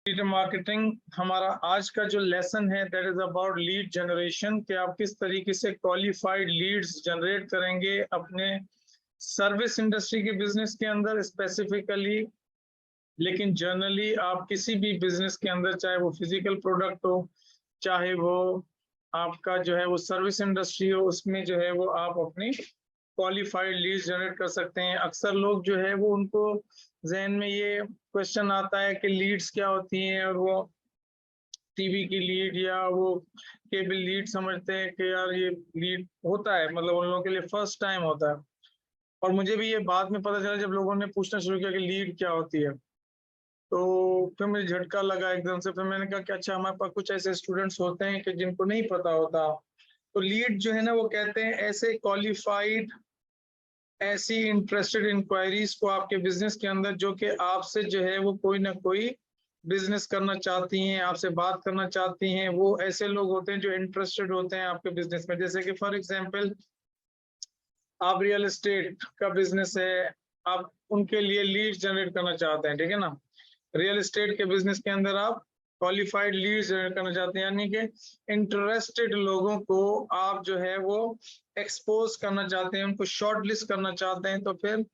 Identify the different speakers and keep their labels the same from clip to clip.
Speaker 1: Digital marketing हमारा आज का जो लेसन है that is about lead generation, कि आप किस तरीके से क्वालिफाइड लीड्स जनरेट करेंगे अपने सर्विस इंडस्ट्री के बिजनेस के अंदर स्पेसिफिकली, लेकिन जनरली आप किसी भी बिजनेस के अंदर, चाहे वो फिजिकल प्रोडक्ट हो, चाहे वो आपका जो है वो सर्विस इंडस्ट्री हो, उसमें जो है वो आप अपनी क्वालिफाइड लीड्स जनरेट कर सकते हैं। अक्सर लोग जो है वो उनको जहन में ये क्वेश्चन आता है कि लीड्स क्या होती हैं, और वो टीवी की लीड या वो केबल लीड समझते हैं कि यार ये लीड होता है, मतलब उन लोगों के लिए फर्स्ट टाइम होता है। और मुझे भी ये बाद में पता चला जब लोगों ने पूछना शुरू किया कि लीड क्या होती है, तो फिर मुझे झटका लगा एकदम से। फिर मैंने कहा कि अच्छा, हमारे पास कुछ ऐसे स्टूडेंट्स होते हैं कि जिनको नहीं पता होता। तो लीड जो है ना, वो कहते हैं ऐसे क्वालिफाइड, ऐसी इंटरेस्टेड इंक्वायरीज को आपके बिजनेस के अंदर, जो कि आपसे जो है वो कोई ना कोई बिजनेस करना चाहती हैं, आपसे बात करना चाहती हैं। वो ऐसे लोग होते हैं जो इंटरेस्टेड होते हैं आपके बिजनेस में। जैसे कि फॉर एग्जांपल, आप रियल एस्टेट का बिजनेस है, आप उनके लिए लीड जनरेट करना चाहते हैं, ठीक है ना। रियल एस्टेट के बिजनेस के अंदर आप क्वालिफाइड लीड्स जनरेट करना चाहते हैं, यानी कि इंटरेस्टेड लोगों को आप जो है वो एक्सपोज करना चाहते हैं, उनको शॉर्ट लिस्ट करना चाहते हैं। तो फिर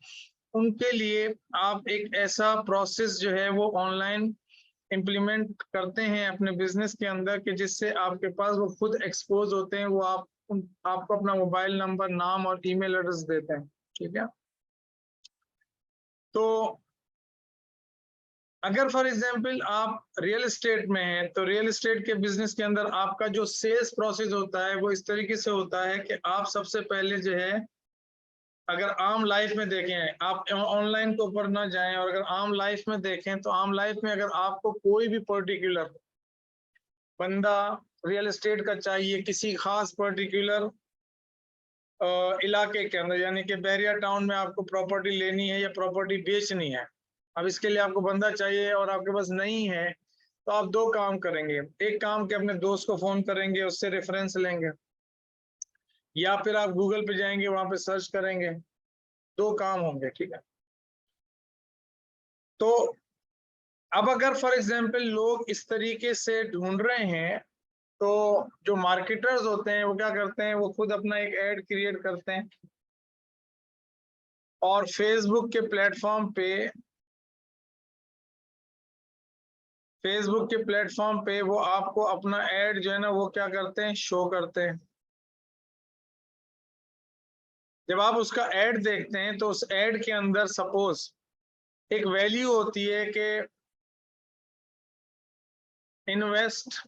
Speaker 1: उनके लिए आप एक ऐसा प्रोसेस जो है वो ऑनलाइन इम्प्लीमेंट करते हैं अपने बिजनेस के अंदर, कि जिससे आपके पास वो खुद एक्सपोज होते हैं। वो आपको अपना मोबाइल नंबर, नाम और ईमेल एड्रेस देते हैं, ठीक है। तो अगर फॉर एग्जांपल आप रियल एस्टेट में हैं, तो रियल एस्टेट के बिजनेस के अंदर आपका जो सेल्स प्रोसेस होता है वो इस तरीके से होता है कि आप सबसे पहले जो है, अगर आम लाइफ में देखें, आप ऑनलाइन के ऊपर ना जाएं, और अगर आम लाइफ में देखें, तो आम लाइफ में अगर आपको कोई भी पर्टिकुलर बंदा रियल एस्टेट का चाहिए किसी खास पर्टिकुलर इलाके के अंदर, यानी कि बैरिया टाउन में आपको प्रॉपर्टी लेनी है या प्रॉपर्टी बेचनी है, अब इसके लिए आपको बंदा चाहिए और आपके पास नहीं है, तो आप दो काम करेंगे। एक काम के अपने दोस्त को फोन करेंगे, उससे रेफरेंस लेंगे, या फिर आप गूगल पे जाएंगे, वहां पे सर्च करेंगे। दो काम होंगे, ठीक है। तो अब अगर फॉर एग्जांपल लोग इस तरीके से ढूंढ रहे हैं, तो जो मार्केटर्स होते हैं वो क्या करते हैं, वो खुद अपना एक एड क्रिएट करते हैं, और फेसबुक के प्लेटफॉर्म पे वो आपको अपना एड जो है ना वो क्या करते हैं, शो करते हैं। जब आप उसका एड देखते हैं, तो उस एड के अंदर सपोज एक वैल्यू होती है कि invest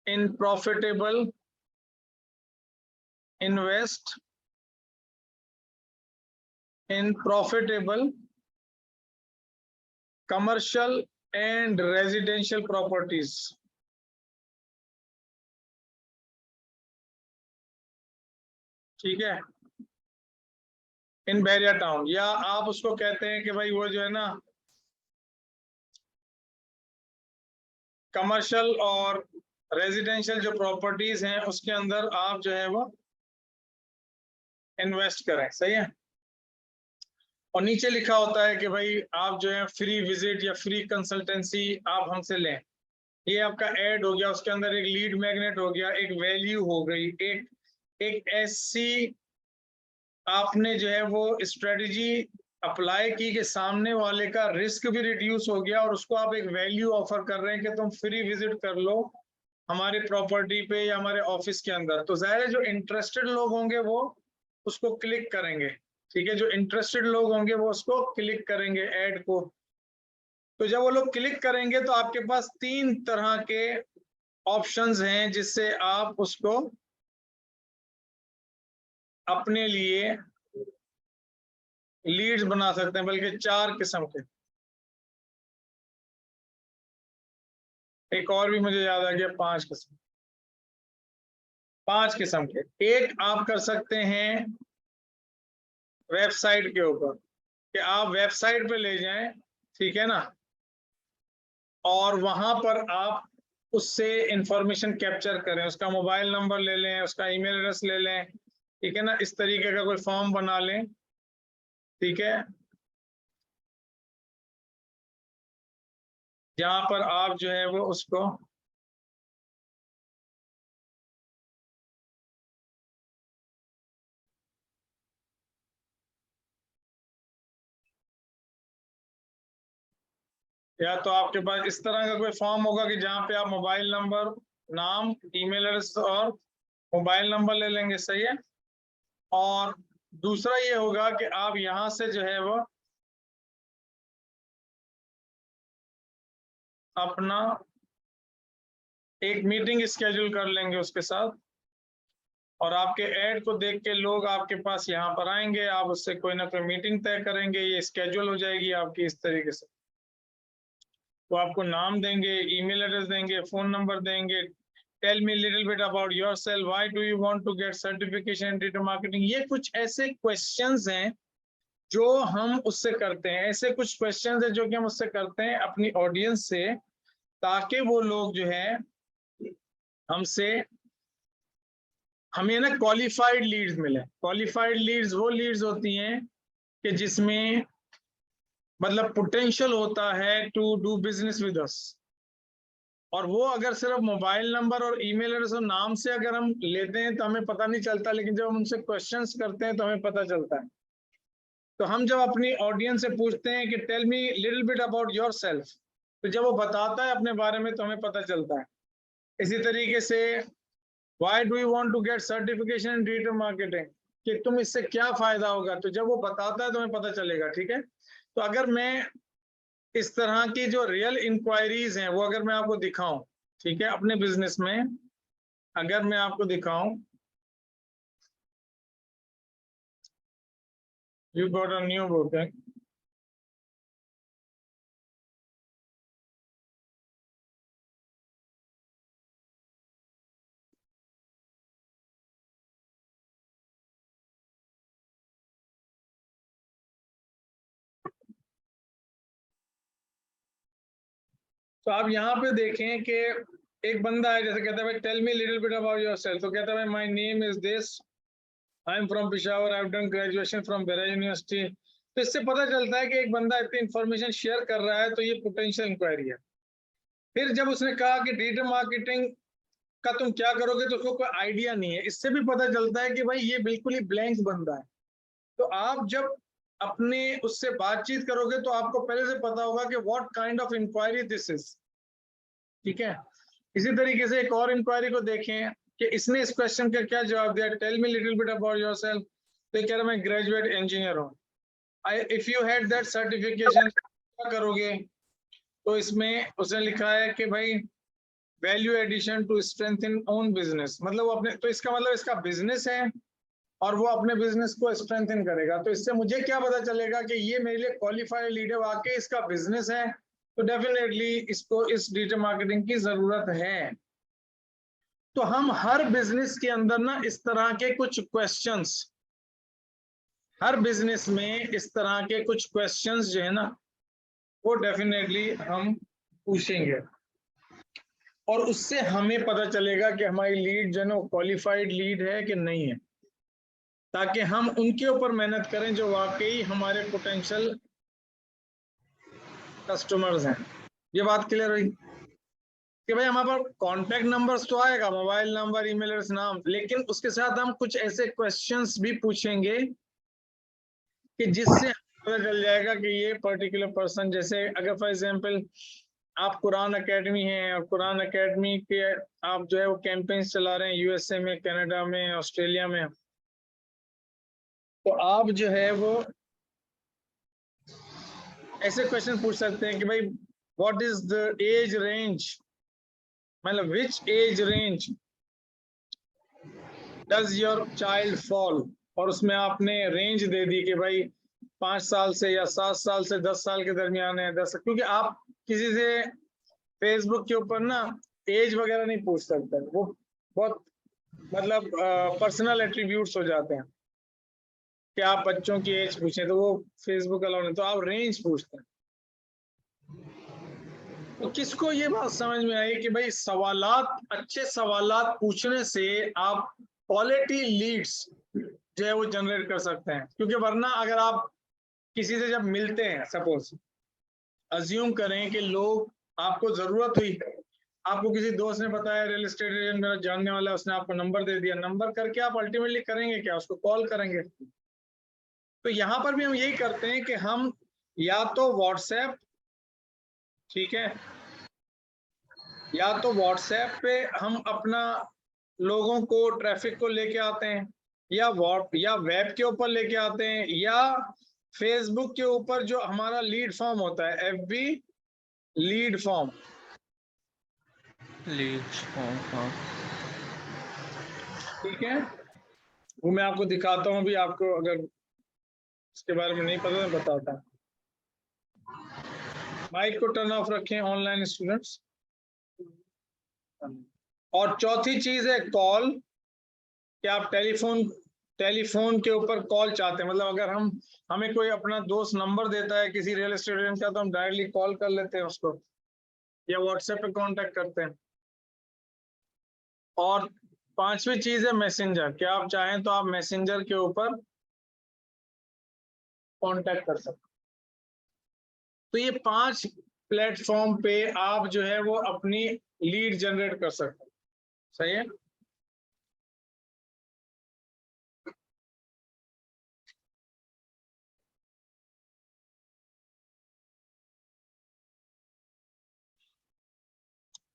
Speaker 1: in profitable invest in profitable commercial and residential properties, ठीक है, इन बैरिया टाउन। या आप उसको कहते हैं कि भाई वो जो है ना, कमर्शियल और रेजिडेंशियल जो प्रॉपर्टीज हैं उसके अंदर आप जो है वो इन्वेस्ट करें, सही है। और नीचे लिखा होता है कि भाई आप जो है फ्री विजिट या फ्री कंसल्टेंसी आप हमसे लें। ये आपका ऐड हो गया, उसके अंदर एक लीड मैग्नेट हो गया, एक वैल्यू हो गई, एक एक ऐसी आपने जो है वो स्ट्रेटजी अप्लाई की कि सामने वाले का रिस्क भी रिड्यूस हो गया, और उसको आप एक वैल्यू ऑफर कर रहे हैं कि तुम फ्री विजिट कर लो हमारी प्रॉपर्टी पे या हमारे ऑफिस के अंदर। तो जाहिर है जो इंटरेस्टेड लोग होंगे वो उसको क्लिक करेंगे, ठीक है। जो इंटरेस्टेड लोग होंगे वो उसको क्लिक करेंगे ऐड को। तो जब वो लोग क्लिक करेंगे, तो आपके पास तीन तरह के ऑप्शंस हैं जिससे आप उसको अपने लिए लीड्स बना सकते हैं, बल्कि चार किस्म के। एक और भी मुझे याद आ गया, पांच किस्म के। एक आप कर सकते हैं वेबसाइट के ऊपर, कि आप वेबसाइट पे ले जाएं, ठीक है ना, और वहां पर आप उससे इंफॉर्मेशन कैप्चर करें, उसका मोबाइल नंबर ले लें, उसका ईमेल एड्रेस ले लें, ठीक है ना, इस तरीके का कोई फॉर्म बना लें, ठीक है। जहां पर आप जो है वो उसको या तो आपके पास इस तरह का कोई फॉर्म होगा कि जहां पे आप मोबाइल नंबर, नाम, ईमेल एड्रेस और मोबाइल नंबर ले लेंगे, सही है। और दूसरा ये होगा कि आप यहां से जो है वो अपना एक मीटिंग स्केड्यूल कर लेंगे उसके साथ, और आपके ऐड को देख के लोग आपके पास यहाँ पर आएंगे, आप उससे कोई ना कोई मीटिंग तय करेंगे, ये स्केड्यूल हो जाएगी आपकी इस तरीके से। वो आपको नाम देंगे, ईमेल एड्रेस देंगे, फोन नंबर देंगे, tell me little bit about yourself, why do you want to get certification in digital marketing. ये कुछ ऐसे क्वेश्चंस हैं जो हम उससे करते हैं, ऐसे कुछ क्वेश्चंस हैं जो कि हम उससे करते हैं अपनी ऑडियंस से, ताकि वो लोग जो है हमसे, हमें ना क्वालिफाइड लीड्स मिले। क्वालिफाइड लीड्स वो लीड्स होती हैं कि जिसमें मतलब पोटेंशियल होता है to do business with us. और वो अगर सिर्फ मोबाइल नंबर और ईमेल एड्रेस और नाम से अगर हम लेते हैं तो हमें पता नहीं चलता, लेकिन जब हम उनसे क्वेश्चंस करते हैं तो हमें पता चलता है। तो हम जब अपनी ऑडियंस से पूछते हैं कि tell me little bit about yourself, तो जब वो बताता है अपने बारे में तो हमें पता चलता है। इसी तरीके से why do you want to get certification in digital marketing, कि तुम इससे क्या फायदा होगा, तो जब वो बताता है तो हमें पता चलेगा, ठीक है। तो अगर मैं इस तरह की जो रियल इंक्वायरीज हैं वो अगर मैं आपको दिखाऊं, ठीक है, अपने बिजनेस में अगर मैं आपको दिखाऊं, you got a new booking, तो आप यहाँ पे देखें कि एक बंदा है, जैसे कहता है भाई tell me little bit about yourself, तो कहता है my name is this, I am from Peshawar, I have done graduation from बेरा यूनिवर्सिटी। तो इससे पता चलता है कि एक बंदा इतनी इंफॉर्मेशन शेयर कर रहा है, तो ये पोटेंशियल इंक्वायरी है। फिर जब उसने कहा कि डिजिटल मार्केटिंग का तुम क्या करोगे, तो उसको कोई आइडिया नहीं है, इससे भी पता चलता है कि भाई ये बिल्कुल ही ब्लैंक बंदा है। तो आप जब अपने उससे बातचीत करोगे तो आपको पहले से पता होगा कि what kind of inquiry this is, ठीक है। इसी तरीके से एक और इंक्वायरी को देखें कि इसने इस क्वेश्चन का क्या जवाब दिया, tell me little bit about yourself, तो कह रहा मैं ग्रेजुएट इंजीनियर हूँ। If you had that certification क्या करोगे, तो इसमें उसने लिखा है कि भाई value addition to strengthen own business, मतलब वो अपने, तो इसका मतलब इसका बिजनेस है और वो अपने बिजनेस को स्ट्रेंथन करेगा। तो इससे मुझे क्या पता चलेगा कि ये मेरे लिए क्वालिफाइड लीड है, वाकई इसका बिजनेस है, तो डेफिनेटली इसको इस डिजिटल मार्केटिंग की जरूरत है। तो हम हर बिजनेस के अंदर ना इस तरह के कुछ क्वेश्चंस, हर बिजनेस में इस तरह के कुछ क्वेश्चंस जो है ना वो डेफिनेटली हम पूछेंगे, और उससे हमें पता चलेगा कि हमारी लीड जो है ना क्वालिफाइड लीड है कि नहीं है, ताकि हम उनके ऊपर मेहनत करें जो वाकई हमारे पोटेंशियल कस्टमर्स हैं। ये बात क्लियर हुई कि भाई हमारे पास कॉन्टैक्ट नंबर्स तो आएगा, मोबाइल नंबर, ईमेल एड्रेस, नाम, लेकिन उसके साथ हम कुछ ऐसे क्वेश्चंस भी पूछेंगे कि जिससे पता चल जाएगा कि ये पर्टिकुलर पर्सन, जैसे अगर फॉर एग्जांपल आप कुरान एकेडमी हैं और कुरान एकेडमी के आप जो है वो कैंपेन्स चला रहे हैं यूएसए में, कनाडा में, ऑस्ट्रेलिया में, तो आप जो है वो ऐसे क्वेश्चन पूछ सकते हैं कि भाई what is the age range, मतलब which age range does your child fall, और उसमें आपने रेंज दे दी कि भाई 5 साल से या 7 साल से 10 साल के दरमियान है, 10, क्योंकि आप किसी से फेसबुक के ऊपर ना एज वगैरह नहीं पूछ सकते, वो बहुत मतलब पर्सनल एट्रीब्यूट्स हो जाते हैं कि आप बच्चों की एज पूछें, तो वो फेसबुक अलाउ नहीं, तो आप रेंज पूछते हैं। तो किसको ये बात समझ में आई कि भाई सवालात, अच्छे सवालात पूछने से आप क्वालिटी लीड्स जो है वो जनरेट कर सकते हैं। क्योंकि वरना अगर आप किसी से जब मिलते हैं, सपोज अज्यूम करें कि लोग आपको जरूरत हुई, आपको किसी दोस्त ने बताया रियल एस्टेट एजेंट मेरा जानने वाला है, उसने आपको नंबर दे दिया, नंबर करके आप अल्टीमेटली करेंगे क्या, उसको कॉल करेंगे। तो यहाँ पर भी हम यही करते हैं कि हम या तो व्हाट्सएप, ठीक है, या तो व्हाट्सएप पे हम अपना लोगों को ट्रैफिक को लेके आते हैं, या वेब के ऊपर लेके आते हैं, या फेसबुक के ऊपर जो हमारा लीड फॉर्म होता है, एफबी लीड फॉर्म,
Speaker 2: हाँ
Speaker 1: ठीक है, वो मैं आपको दिखाता हूँ। अभी आपको अगर इसके बारे में नहीं पता तो बताता हूँ। माइक को टर्न ऑफ रखें ऑनलाइन स्टूडेंट्स। और चौथी चीज है कॉल, कि आप टेलीफोन के ऊपर कॉल चाहते हैं, मतलब अगर हमें कोई अपना दोस्त नंबर देता है किसी रियल एस्टेट एजेंट का, तो हम डायरेक्टली कॉल कर लेते हैं उसको, या व्हाट्सएप पे कांटेक्ट करते हैं। और पांचवी चीज है मैसेंजर, कि आप चाहें तो आप मैसेंजर के ऊपर कांटेक्ट कर सकते हैं। तो ये 5 प्लेटफॉर्म पे आप जो है वो अपनी लीड जनरेट कर सकते हैं। सही है।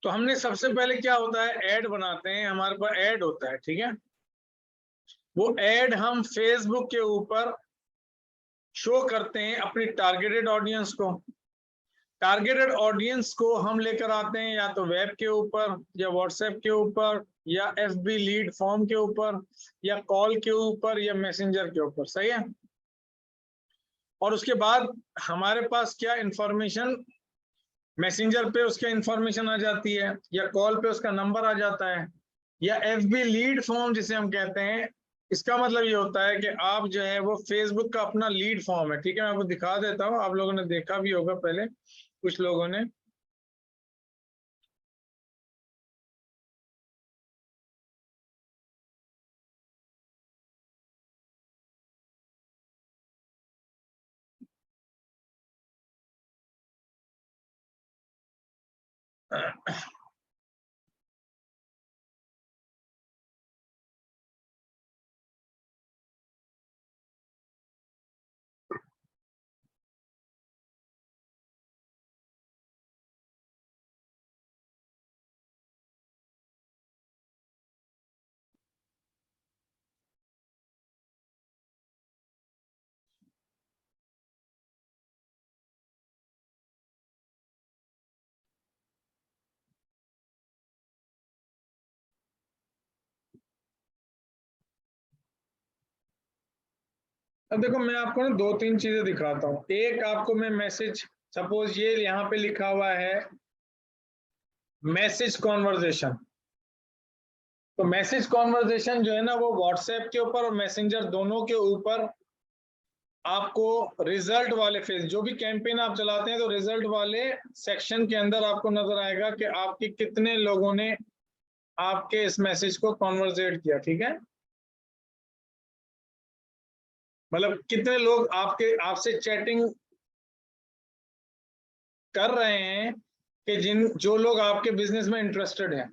Speaker 1: तो हमने सबसे पहले क्या होता है, ऐड बनाते हैं, हमारे पास ऐड होता है, ठीक है। वो ऐड हम फेसबुक के ऊपर शो करते हैं अपनी टारगेटेड ऑडियंस को। टारगेटेड ऑडियंस को हम लेकर आते हैं या तो वेब के ऊपर, या व्हाट्सएप के ऊपर, या एफबी लीड फॉर्म के ऊपर, या कॉल के ऊपर, या मैसेंजर के ऊपर। सही है। और उसके बाद हमारे पास क्या इंफॉर्मेशन, मैसेंजर पे उसका इंफॉर्मेशन आ जाती है, या कॉल पे उसका नंबर आ जाता है, या एफबी लीड फॉर्म जिसे हम कहते हैं। इसका मतलब ये होता है कि आप जो है वो फेसबुक का अपना लीड फॉर्म है, ठीक है। मैं आपको दिखा देता हूँ, आप लोगों ने देखा भी होगा पहले, कुछ लोगों ने। अब देखो, मैं आपको ना 2-3 चीजें दिखाता हूँ। एक आपको मैं मैसेज, सपोज ये यहाँ पे लिखा हुआ है मैसेज कॉन्वर्जेशन। तो मैसेज कॉन्वर्जेशन जो है ना, वो व्हाट्सएप के ऊपर और मैसेंजर दोनों के ऊपर आपको रिजल्ट वाले फेज, जो भी कैंपेन आप चलाते हैं, तो रिजल्ट वाले सेक्शन के अंदर आपको नजर आएगा कि आपके कितने लोगों ने आपके इस मैसेज को कॉन्वर्जेट किया, ठीक है। मतलब कितने लोग आपसे चैटिंग कर रहे हैं, कि जो लोग आपके बिजनेस में इंटरेस्टेड हैं।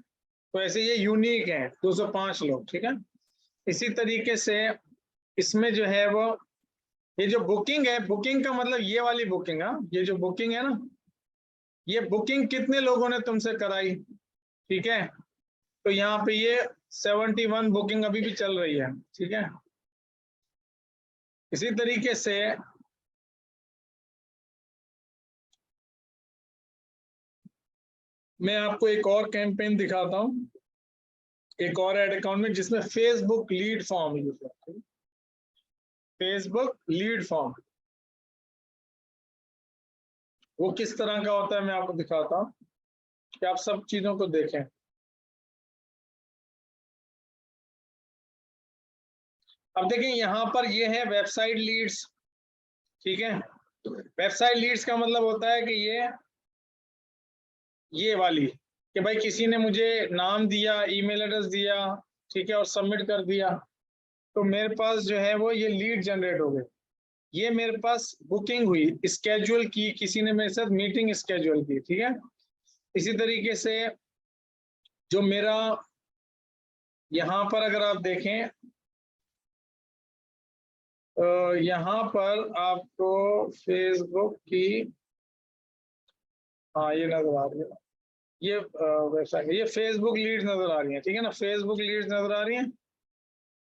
Speaker 1: तो ऐसे ये यूनिक है 205 लोग, ठीक है। इसी तरीके से इसमें जो है वो, ये जो बुकिंग है, बुकिंग का मतलब ये वाली बुकिंग, हाँ, ये जो बुकिंग है ना, ये बुकिंग कितने लोगों ने तुमसे कराई, ठीक है। तो यहाँ पे ये 71 बुकिंग अभी भी चल रही है, ठीक है। इसी तरीके से मैं आपको एक और कैंपेन दिखाता हूँ, एक और एड अकाउंट में, जिसमें फेसबुक लीड फॉर्म यूज करते हैं। फेसबुक लीड फॉर्म वो किस तरह का होता है, मैं आपको दिखाता हूँ, कि आप सब चीजों को देखें। अब देखें, यहाँ पर ये है वेबसाइट लीड्स, ठीक है। वेबसाइट लीड्स का मतलब होता है कि ये वाली, कि भाई किसी ने मुझे नाम दिया, ईमेल एड्रेस दिया, ठीक है, और सबमिट कर दिया, तो मेरे पास जो है वो ये लीड जनरेट हो गए। ये मेरे पास बुकिंग हुई, स्केड्यूल की, किसी ने मेरे साथ मीटिंग स्केड्यूल की, ठीक है। इसी तरीके से जो मेरा यहाँ पर अगर आप देखें यहाँ पर आपको फेसबुक की, हाँ ये नजर आ रही है, ये वेबसाइट, ये फेसबुक लीड्स नजर आ रही है, ठीक है ना, फेसबुक लीड्स नजर आ रही हैं।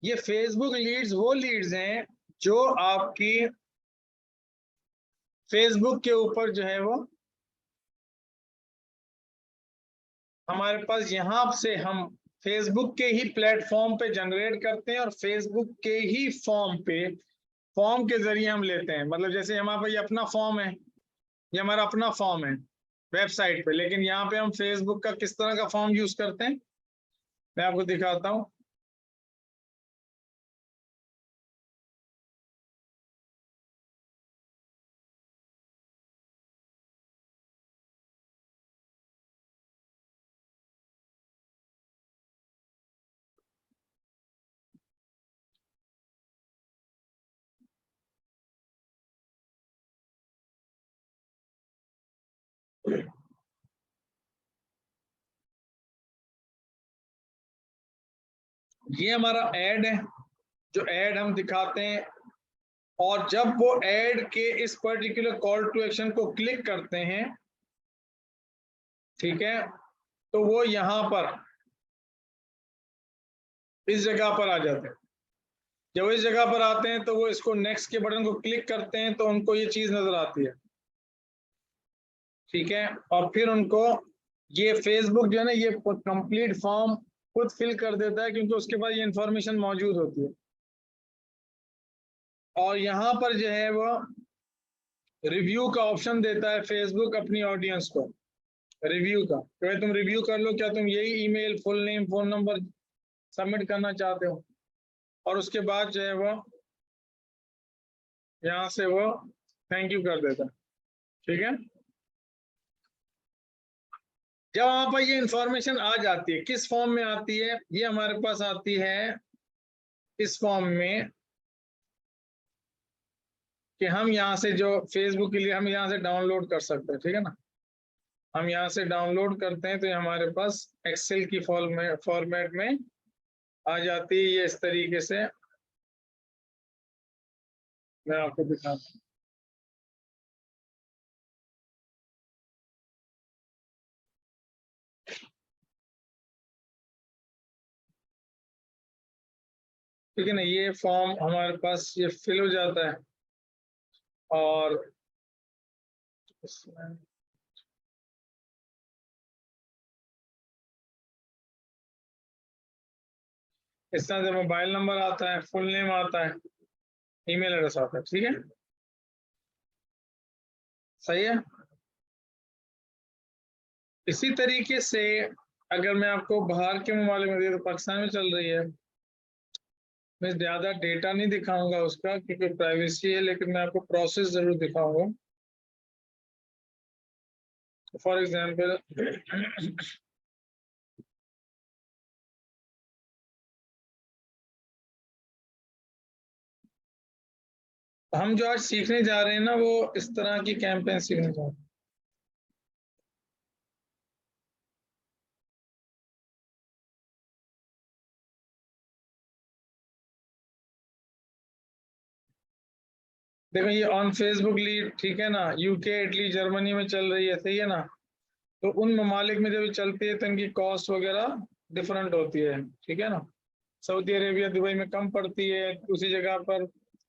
Speaker 1: ये फेसबुक लीड्स वो लीड्स हैं जो आपकी फेसबुक के ऊपर जो है वो हमारे पास यहाँ से हम फेसबुक के ही प्लेटफॉर्म पे जनरेट करते हैं और फेसबुक के ही फॉर्म के जरिए हम लेते हैं। मतलब जैसे हमारे पास ये अपना फॉर्म है, ये हमारा अपना फॉर्म है वेबसाइट पे, लेकिन यहाँ पे हम फेसबुक का किस तरह का फॉर्म यूज करते हैं मैं आपको दिखाता हूँ। ये हमारा ऐड है, जो ऐड हम दिखाते हैं, और जब वो ऐड के इस पर्टिकुलर कॉल टू एक्शन को क्लिक करते हैं, ठीक है, तो वो यहाँ पर इस जगह पर आ जाते हैं। जब इस जगह पर आते हैं तो वो इसको नेक्स्ट के बटन को क्लिक करते हैं तो उनको ये चीज नजर आती है, ठीक है, और फिर उनको ये फेसबुक जो है ना ये कंप्लीट फॉर्म खुद फिल कर देता है, क्योंकि उसके पास ये इंफॉर्मेशन मौजूद होती है। और यहाँ पर जो है वो रिव्यू का ऑप्शन देता है फेसबुक अपनी ऑडियंस को, रिव्यू का, तो भाई तुम रिव्यू कर लो, क्या तुम यही email, full name, phone number submit करना चाहते हो, और उसके बाद जो है वो यहाँ से वो थैंक यू कर देता है, ठीक है। जब वहां पर ये इंफॉर्मेशन आ जाती है, किस फॉर्म में आती है, ये हमारे पास आती है इस फॉर्म में कि हम यहाँ से जो फेसबुक के लिए हम यहाँ से डाउनलोड कर सकते हैं, ठीक है ना, हम यहाँ से डाउनलोड करते हैं तो ये हमारे पास एक्सेल की फॉर्मेट में आ जाती है। ये इस तरीके से मैं आपको दिखाता हूँ। ठीक है ना, ये फॉर्म हमारे पास ये फिल हो जाता है, और इसमें इस तरह से मोबाइल नंबर आता है, फुल नेम आता है, ईमेल एड्रेस आता है, ठीक है, सही है। इसी तरीके से अगर मैं आपको बाहर के ममालिक में तो पाकिस्तान में चल रही है, मैं ज्यादा डेटा नहीं दिखाऊंगा उसका क्योंकि प्राइवेसी है, लेकिन मैं आपको प्रोसेस जरूर दिखाऊंगा। फॉर एग्जांपल हम जो आज सीखने जा रहे हैं ना वो इस तरह की कैंपेन सीखने जा रहे हैं। देखो ये ऑन फेसबुक लीड, ठीक है ना, यूके, इटली, जर्मनी में चल रही है, सही है ना, तो उन ममालिक में जब चलती है तो इनकी कॉस्ट वगैरह डिफरेंट होती है, ठीक है ना, सऊदी अरेबिया, दुबई में कम पड़ती है उसी जगह पर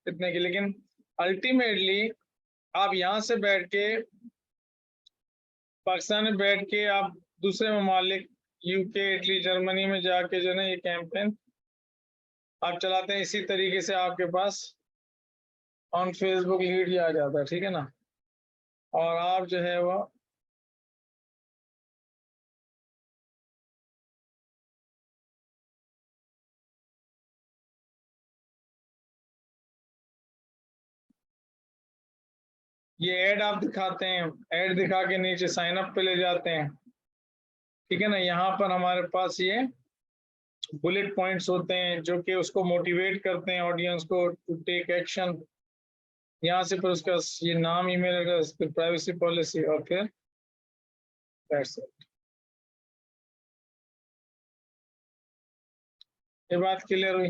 Speaker 1: इतने की, लेकिन अल्टीमेटली आप यहाँ से बैठ के पाकिस्तान में बैठ के आप दूसरे ममालिक यूके, इटली, जर्मनी में जाके जो है ना ये कैंपेन आप चलाते हैं, इसी तरीके से आपके पास ऑन फेसबुक लीड ही आ जाता है, ठीक है ना, और आप जो है वो ये ऐड आप दिखाते हैं, ऐड दिखा के नीचे साइन अप पे ले जाते हैं, ठीक है ना, यहाँ पर हमारे पास ये बुलेट पॉइंट्स होते हैं जो कि उसको मोटिवेट करते हैं ऑडियंस को टू टेक एक्शन। यहाँ से फिर उसका ये नाम, ईमेल एड्रेस, फिर प्राइवेसी पॉलिसी, और फिर That's it. ये बात क्लियर हुई?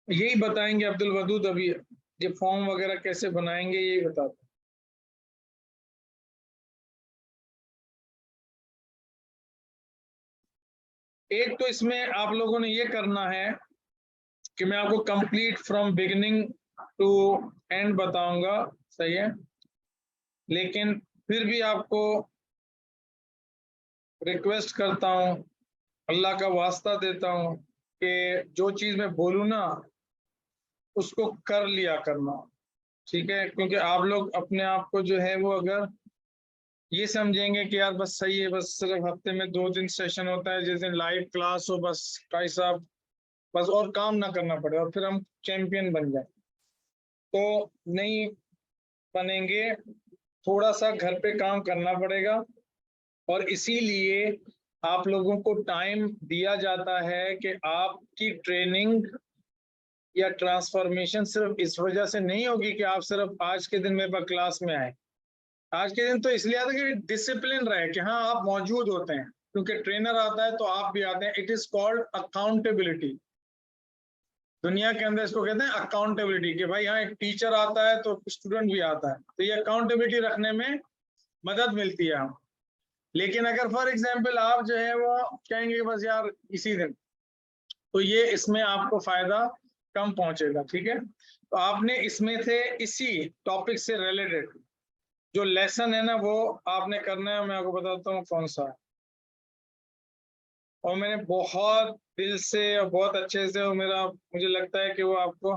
Speaker 1: यही बताएंगे अब्दुल वदूद, अभी ये फॉर्म वगैरह कैसे बनाएंगे यही बताते। एक तो इसमें आप लोगों ने ये करना है कि मैं आपको complete from beginning to end बताऊंगा, सही है, लेकिन फिर भी आपको रिक्वेस्ट करता हूं, अल्लाह का वास्ता देता हूं कि जो चीज मैं बोलूं ना उसको कर लिया करना, ठीक है? क्योंकि आप लोग अपने आप को जो है वो अगर ये समझेंगे कि यार बस सही है, बस सिर्फ हफ्ते में 2 दिन सेशन होता है, जिस दिन लाइव क्लास हो बस भाई साहब बस और काम ना करना पड़े और फिर हम चैंपियन बन जाए, तो नहीं बनेंगे। थोड़ा सा घर पे काम करना पड़ेगा और इसीलिए आप लोगों को टाइम दिया जाता है कि आपकी ट्रेनिंग या ट्रांसफॉर्मेशन सिर्फ इस वजह से नहीं होगी कि आप सिर्फ आज के दिन मेरे पास क्लास में आए। आज के दिन तो इसलिए आता है कि डिसिप्लिन रहे कि हाँ आप मौजूद होते हैं, क्योंकि ट्रेनर आता है तो आप भी आते हैं। It is called accountability. दुनिया के अंदर इसको कहते हैं अकाउंटेबिलिटी, कि भाई हाँ एक टीचर आता है तो स्टूडेंट भी आता है, तो ये अकाउंटेबिलिटी रखने में मदद मिलती है। लेकिन अगर फॉर एग्जाम्पल आप जो है वो कहेंगे बस यार इसी दिन, तो ये इसमें आपको फायदा कम पहुंचेगा, ठीक है? तो आपने इसमें थे इसी टॉपिक से रिलेटेड जो लेसन है ना वो आपने करना है। मैं आपको बताता हूँ कौन सा है, और मैंने बहुत दिल से और बहुत अच्छे से, और मेरा मुझे लगता है कि वो आपको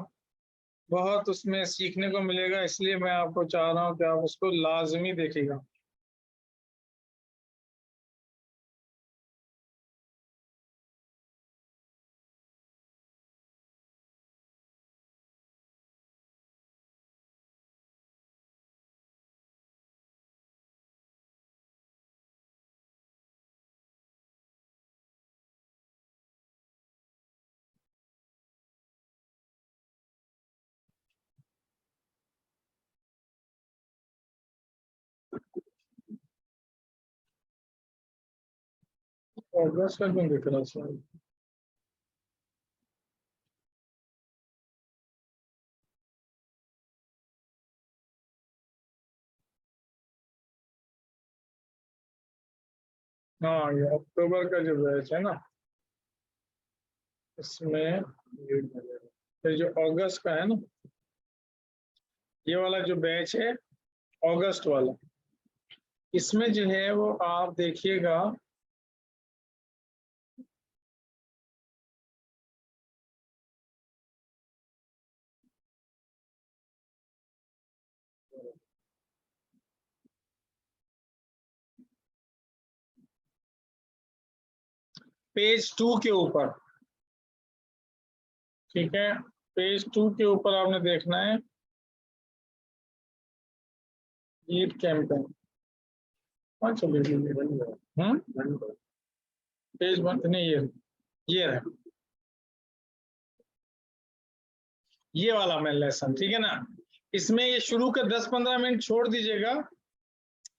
Speaker 1: बहुत उसमें सीखने को मिलेगा, इसलिए मैं आपको चाह रहा हूँ कि आप उसको लाजमी देखिएगा। अगस्त का क्यों दिख रहा है सर? हाँ ये अक्टूबर का जो बैच है ना इसमें फिर जो अगस्त का है ना, ये वाला जो बैच है अगस्त वाला, इसमें जो है वो आप देखिएगा पेज 2 के ऊपर, ठीक है? पेज 2 के ऊपर आपने देखना है लीड कैंपेन। हाँ चलिए, पेज 1 नहीं, ये है, ये वाला मैं लेसन, ठीक है ना? इसमें ये शुरू के 10-15 मिनट छोड़ दीजिएगा,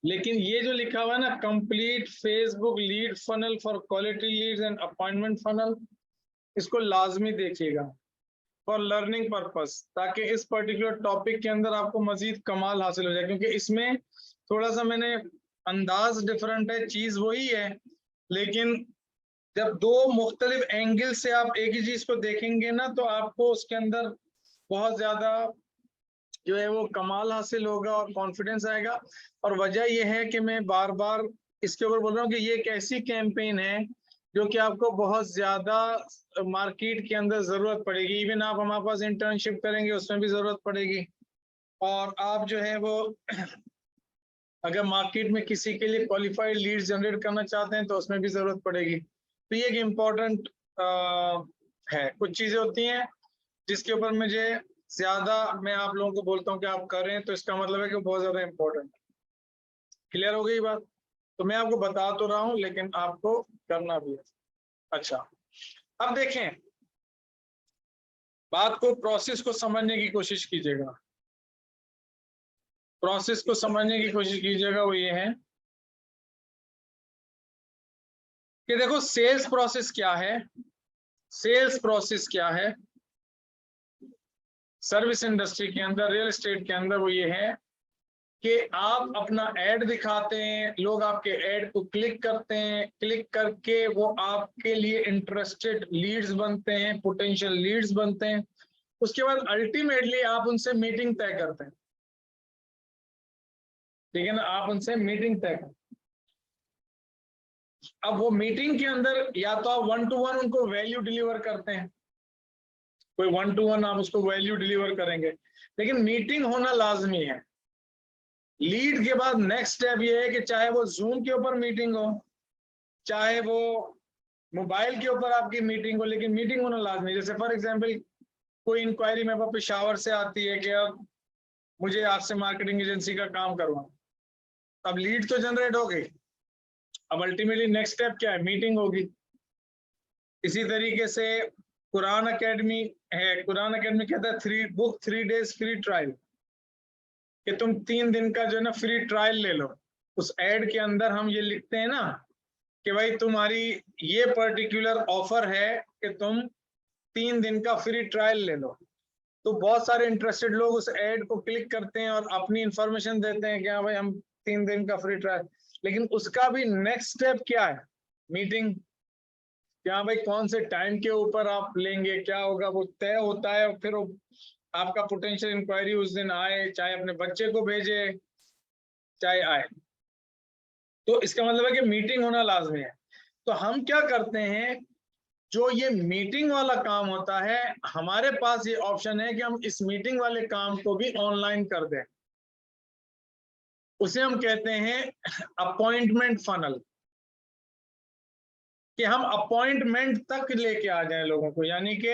Speaker 1: लेकिन ये जो लिखा हुआ है ना complete Facebook lead funnel for quality Leeds and appointment funnel, इसको लाजमी देखिएगा फॉर लर्निंग पर्पस, ताकि इस पर्टिकुलर टॉपिक के अंदर आपको मजीद कमाल हासिल हो जाए। क्योंकि इसमें थोड़ा सा मैंने अंदाज डिफरेंट है, चीज वही है, लेकिन जब दो मुख्तलिफ एंगल से आप एक ही चीज को देखेंगे ना तो आपको उसके अंदर बहुत ज्यादा जो है वो कमाल हासिल होगा और कॉन्फिडेंस आएगा। और वजह यह है कि मैं बार बार इसके ऊपर बोल रहा हूँ कि ये एक ऐसी कैंपेन है जो कि आपको बहुत ज्यादा मार्केट के अंदर जरूरत पड़ेगी। इवन आप हमारे पास इंटर्नशिप करेंगे उसमें भी जरूरत पड़ेगी, और आप जो है वो अगर मार्केट में किसी के लिए क्वालिफाइड लीड जनरेट करना चाहते हैं तो उसमें भी जरूरत पड़ेगी। तो ये एक इम्पोर्टेंट है, कुछ चीजें होती हैं जिसके ऊपर मुझे ज्यादा मैं आप लोगों को बोलता हूँ कि आप करें, तो इसका मतलब है कि बहुत ज्यादा इम्पोर्टेंट। क्लियर हो गई बात? तो मैं आपको बता तो रहा हूँ लेकिन आपको करना भी है। अच्छा, अब देखें बात को, प्रोसेस को समझने की कोशिश कीजिएगा। प्रोसेस को समझने की कोशिश कीजिएगा। वो ये है कि देखो सेल्स प्रोसेस क्या है, सेल्स प्रोसेस क्या है सर्विस इंडस्ट्री के अंदर, रियल एस्टेट के अंदर। वो ये है कि आप अपना ऐड दिखाते हैं, लोग आपके ऐड को क्लिक करते हैं, क्लिक करके वो आपके लिए इंटरेस्टेड लीड्स बनते हैं, पोटेंशियल लीड्स बनते हैं। उसके बाद अल्टीमेटली आप उनसे मीटिंग तय करते हैं, ठीक है ना, आप उनसे मीटिंग तय करते हैं। अब वो मीटिंग के अंदर या तो आप 1 to 1 उनको वैल्यू डिलीवर करते हैं, कोई 1 to 1 आप उसको वैल्यू डिलीवर करेंगे, लेकिन मीटिंग होना लाजमी है। लीड के बाद नेक्स्ट स्टेप ये है कि चाहे वो जूम के ऊपर मीटिंग हो, चाहे वो मोबाइल के ऊपर आपकी मीटिंग हो, लेकिन मीटिंग होना लाजमी। जैसे फॉर एग्जांपल कोई इंक्वायरी मेरे पास पेशावर से आती है कि अब मुझे आपसे मार्केटिंग एजेंसी का काम करवाना, अब लीड तो जनरेट हो गई, अब अल्टीमेटली नेक्स्ट स्टेप क्या है, मीटिंग होगी। इसी तरीके से कुरान एकेडमी है, कुरान एकेडमी कहता है 3 days फ्री ट्रायल, कि तुम 3 दिन का जो है ना फ्री ट्रायल ले लो। उस एड के अंदर हम ये लिखते हैं ना कि भाई तुम्हारी ये पर्टिकुलर ऑफर है कि तुम 3 दिन का फ्री ट्रायल ले लो। तो बहुत सारे इंटरेस्टेड लोग उस एड को क्लिक करते हैं और अपनी इंफॉर्मेशन देते हैं कि हाँ भाई हम 3 दिन का फ्री ट्रायल, लेकिन उसका भी नेक्स्ट स्टेप क्या है, मीटिंग। क्या भाई कौन से टाइम के ऊपर आप लेंगे, क्या होगा, वो तय होता है। फिर आपका पोटेंशियल इंक्वायरी उस दिन आए, चाहे अपने बच्चे को भेजे, चाहे आए, तो इसका मतलब है कि मीटिंग होना लाजमी है। तो हम क्या करते हैं, जो ये मीटिंग वाला काम होता है, हमारे पास ये ऑप्शन है कि हम इस मीटिंग वाले काम को भी ऑनलाइन कर दें। उसे हम कहते हैं अपॉइंटमेंट फनल, कि हम अपॉइंटमेंट तक लेके आ जाएं लोगों को। यानी कि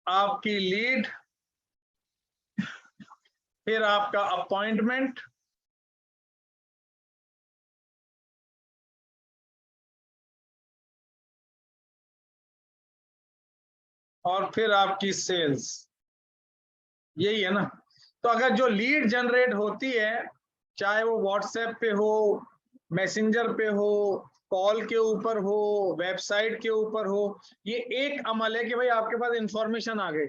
Speaker 1: आपकी लीड, फिर आपका अपॉइंटमेंट, और फिर आपकी सेल्स। यही है ना। तो अगर जो लीड जनरेट होती है, चाहे वो व्हाट्सएप पे हो, मैसेंजर पे हो, कॉल के ऊपर हो, वेबसाइट के ऊपर हो, ये एक अमल है कि भाई आपके पास इंफॉर्मेशन आ गई।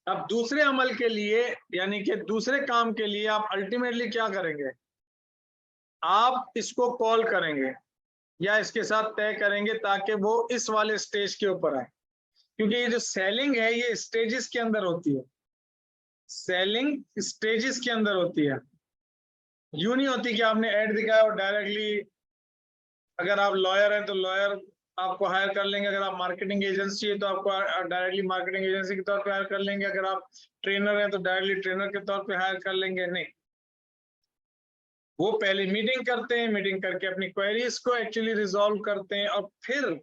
Speaker 1: अब दूसरे अमल के लिए, यानी कि दूसरे काम के लिए आप अल्टीमेटली क्या करेंगे, आप इसको कॉल करेंगे या इसके साथ तय करेंगे ताकि वो इस वाले स्टेज के ऊपर आए। क्योंकि ये जो सेलिंग है ये स्टेजेस के अंदर होती है, सेलिंग स्टेजेस के अंदर होती है। यूं नहीं होती कि आपने ऐड दिखाया और डायरेक्टली, अगर आप लॉयर हैं तो लॉयर आपको हायर कर लेंगे, अगर आप मार्केटिंग एजेंसी है तो आपको डायरेक्टली मार्केटिंग एजेंसी के तौर पे हायर कर लेंगे, अगर आप ट्रेनर हैं तो डायरेक्टली ट्रेनर के तौर पे हायर कर लेंगे। नहीं, वो पहले मीटिंग करते हैं, मीटिंग करके अपनी क्वेरीज को एक्चुअली रिजॉल्व करते हैं और फिर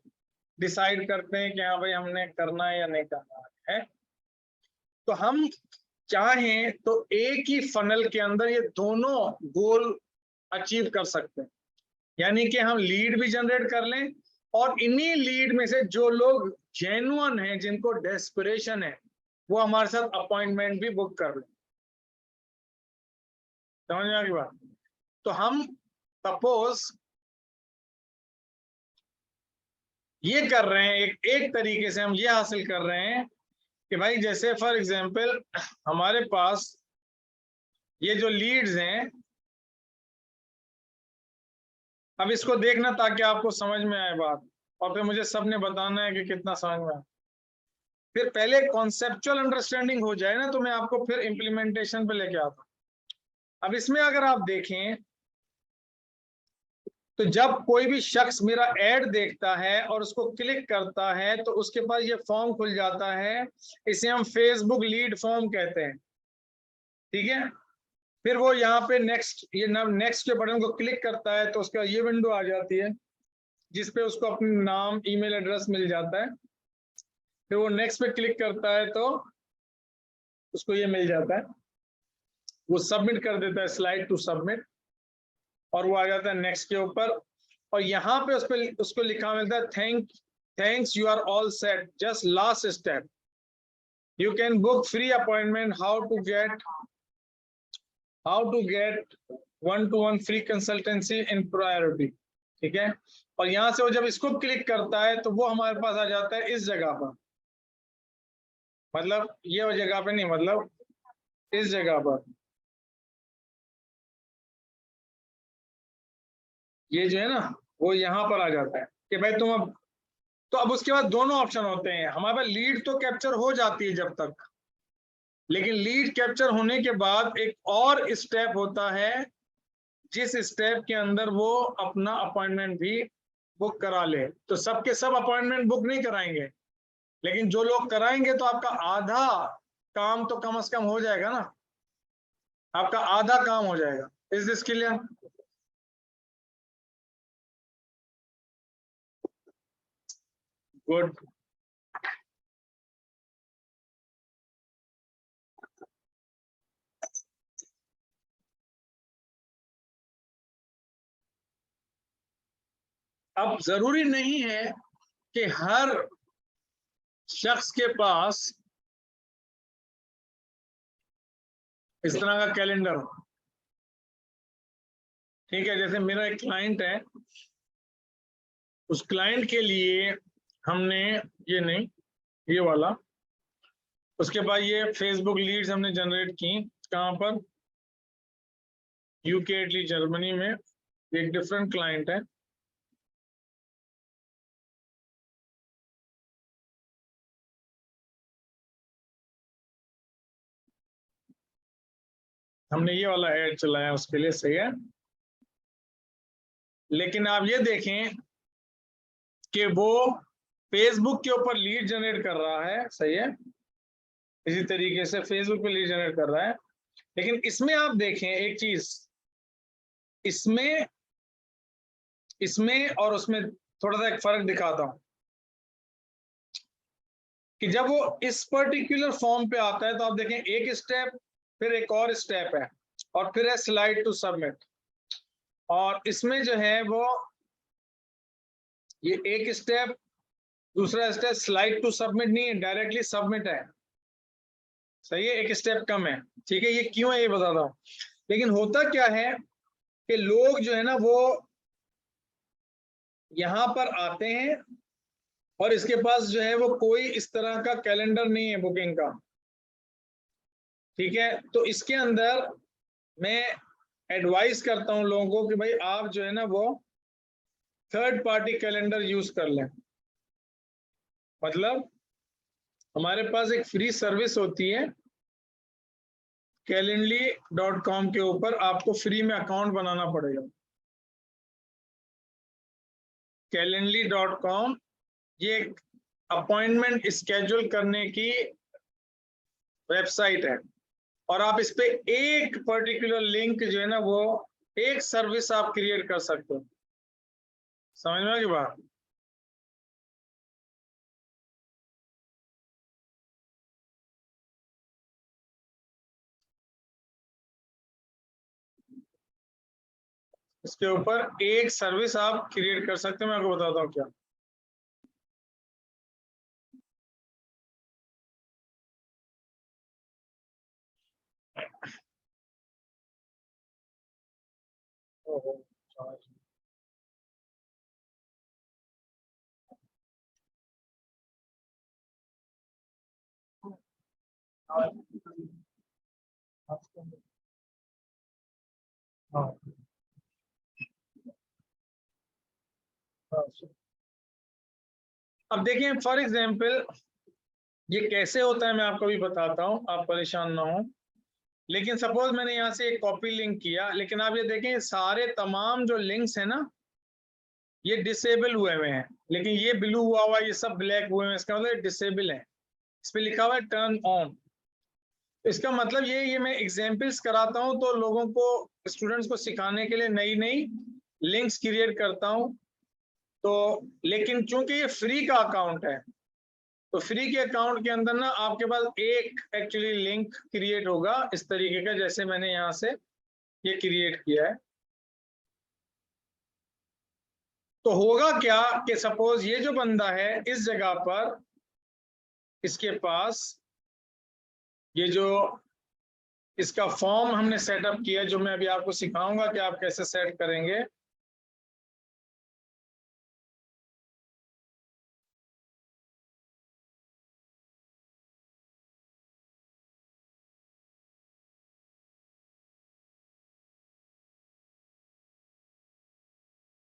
Speaker 1: डिसाइड करते हैं कि हाँ भाई हमने करना है या नहीं करना है। तो हम चाहें तो एक ही फनल के अंदर ये दोनों गोल अचीव कर सकते हैं। यानी कि हम लीड भी जनरेट कर लें और इन्हीं लीड में से जो लोग जेन्युइन हैं, जिनको डेस्परेशन है, वो हमारे साथ अपॉइंटमेंट भी बुक कर लें। समझ में आ गई बात। तो हम सपोज ये कर रहे हैं, एक तरीके से हम ये हासिल कर रहे हैं कि भाई जैसे फॉर एग्जांपल हमारे पास ये जो लीड्स हैं, अब इसको देखना ताकि आपको समझ में आए बात, और फिर मुझे सबने बताना है कि कितना समझ में आया। फिर पहले कॉन्सेप्चुअल अंडरस्टैंडिंग हो जाए ना, तो मैं आपको फिर इम्प्लीमेंटेशन पे लेके आता हूं। अब इसमें अगर आप देखें तो जब कोई भी शख्स मेरा ऐड देखता है और उसको क्लिक करता है तो उसके पास ये फॉर्म खुल जाता है, इसे हम फेसबुक लीड फॉर्म कहते हैं, ठीक है। फिर वो यहाँ पे नेक्स्ट, ये नेक्स्ट के बटन को क्लिक करता है तो उसका ये विंडो आ जाती है जिसपे उसको अपना नाम, ईमेल एड्रेस मिल जाता है। फिर वो नेक्स्ट पे क्लिक करता है तो उसको ये मिल जाता है, वो सबमिट कर देता है, स्लाइड टू सबमिट, और वो आ जाता है नेक्स्ट के ऊपर। और यहाँ पे उसको लिखा मिलता है thanks you are all set, just last step. You can book free appointment, how to get one-to-one free consultancy in priority. ठीक है, और यहां से वो जब इसको क्लिक करता है तो वो हमारे पास आ जाता है इस जगह पर, मतलब ये वो जगह पे नहीं, मतलब इस जगह पर, ये जो है ना वो यहाँ पर आ जाता है कि भाई तुम अब, तो अब उसके बाद दोनों ऑप्शन होते हैं हमारे पास। लीड तो कैप्चर हो जाती है जब तक, लेकिन लीड कैप्चर होने के बाद एक और स्टेप होता है जिस स्टेप के अंदर वो अपना अपॉइंटमेंट भी बुक करा ले। तो सबके सब अपॉइंटमेंट बुक नहीं कराएंगे, लेकिन जो लोग कराएंगे तो आपका आधा काम तो कम से कम हो जाएगा ना, आपका आधा काम हो जाएगा। Is this clear? गुड। अब जरूरी नहीं है कि हर शख्स के पास इस तरह का कैलेंडर हो। ठीक है, जैसे मेरा एक क्लाइंट है, उस क्लाइंट के लिए हमने ये नहीं, ये वाला, उसके बाद ये फेसबुक लीड्स हमने जनरेट की। कहाँ पर? यूके, इटली, जर्मनी में एक डिफरेंट क्लाइंट है। हमने ये वाला ऐड चलाया उसके लिए, सही है। लेकिन आप ये देखें कि वो फेसबुक के ऊपर लीड जनरेट कर रहा है, सही है, इसी तरीके से फेसबुक पे लीड जनरेट कर रहा है। लेकिन इसमें आप देखें एक चीज, इसमें इसमें और उसमें थोड़ा सा एक फर्क दिखाता हूं कि जब वो इस पर्टिकुलर फॉर्म पे आता है तो आप देखें एक स्टेप, फिर एक और स्टेप है, और फिर है स्लाइड टू सबमिट। और इसमें जो है वो ये एक स्टेप, दूसरा स्टेप स्लाइड टू सबमिट नहीं है, डायरेक्टली सबमिट है, सही है, एक स्टेप कम है। ठीक है, ये क्यों है ये बताता हूँ। लेकिन होता क्या है कि लोग जो है ना वो यहाँ पर आते हैं और इसके पास जो है वो कोई इस तरह का कैलेंडर नहीं है बुकिंग का। ठीक है, तो इसके अंदर मैं एडवाइस करता हूँ लोगों को कि भाई आप जो है ना वो थर्ड पार्टी कैलेंडर यूज कर लें। मतलब हमारे पास एक फ्री सर्विस होती है calendly.com के ऊपर, आपको फ्री में अकाउंट बनाना पड़ेगा। calendly.com ये अपॉइंटमेंट स्केड्यूल करने की वेबसाइट है, और आप इस पे एक पर्टिकुलर लिंक जो है ना वो एक सर्विस आप क्रिएट कर सकते हो। समझ में आ गई बात? इसके ऊपर एक सर्विस आप क्रिएट कर सकते हो। मैं आपको बताता हूँ क्या। अब देखिए फॉर एग्जांपल ये कैसे होता है मैं आपको भी बताता हूँ, आप परेशान ना हो। लेकिन सपोज मैंने यहाँ से एक कॉपी लिंक किया, लेकिन आप ये देखें सारे तमाम जो लिंक्स है ना ये डिसेबल हुए हुए हैं, लेकिन ये ब्लू हुआ हुआ ये सब ब्लैक हुए हैं, इसका मतलब डिसेबल है। इस पे लिखा हुआ है टर्न ऑन। इसका मतलब ये मैं एग्जाम्पल्स कराता हूँ तो लोगों को, स्टूडेंट्स को सिखाने के लिए नई नई लिंक्स क्रिएट करता हूँ। तो लेकिन चूंकि ये फ्री का अकाउंट है तो फ्री के अकाउंट के अंदर ना आपके पास एक एक्चुअली लिंक क्रिएट होगा इस तरीके का, जैसे मैंने यहाँ से ये क्रिएट किया है। तो होगा क्या कि सपोज ये जो बंदा है इस जगह पर इसके पास ये जो इसका फॉर्म हमने सेटअप किया, जो मैं अभी आपको सिखाऊंगा कि आप कैसे सेट करेंगे।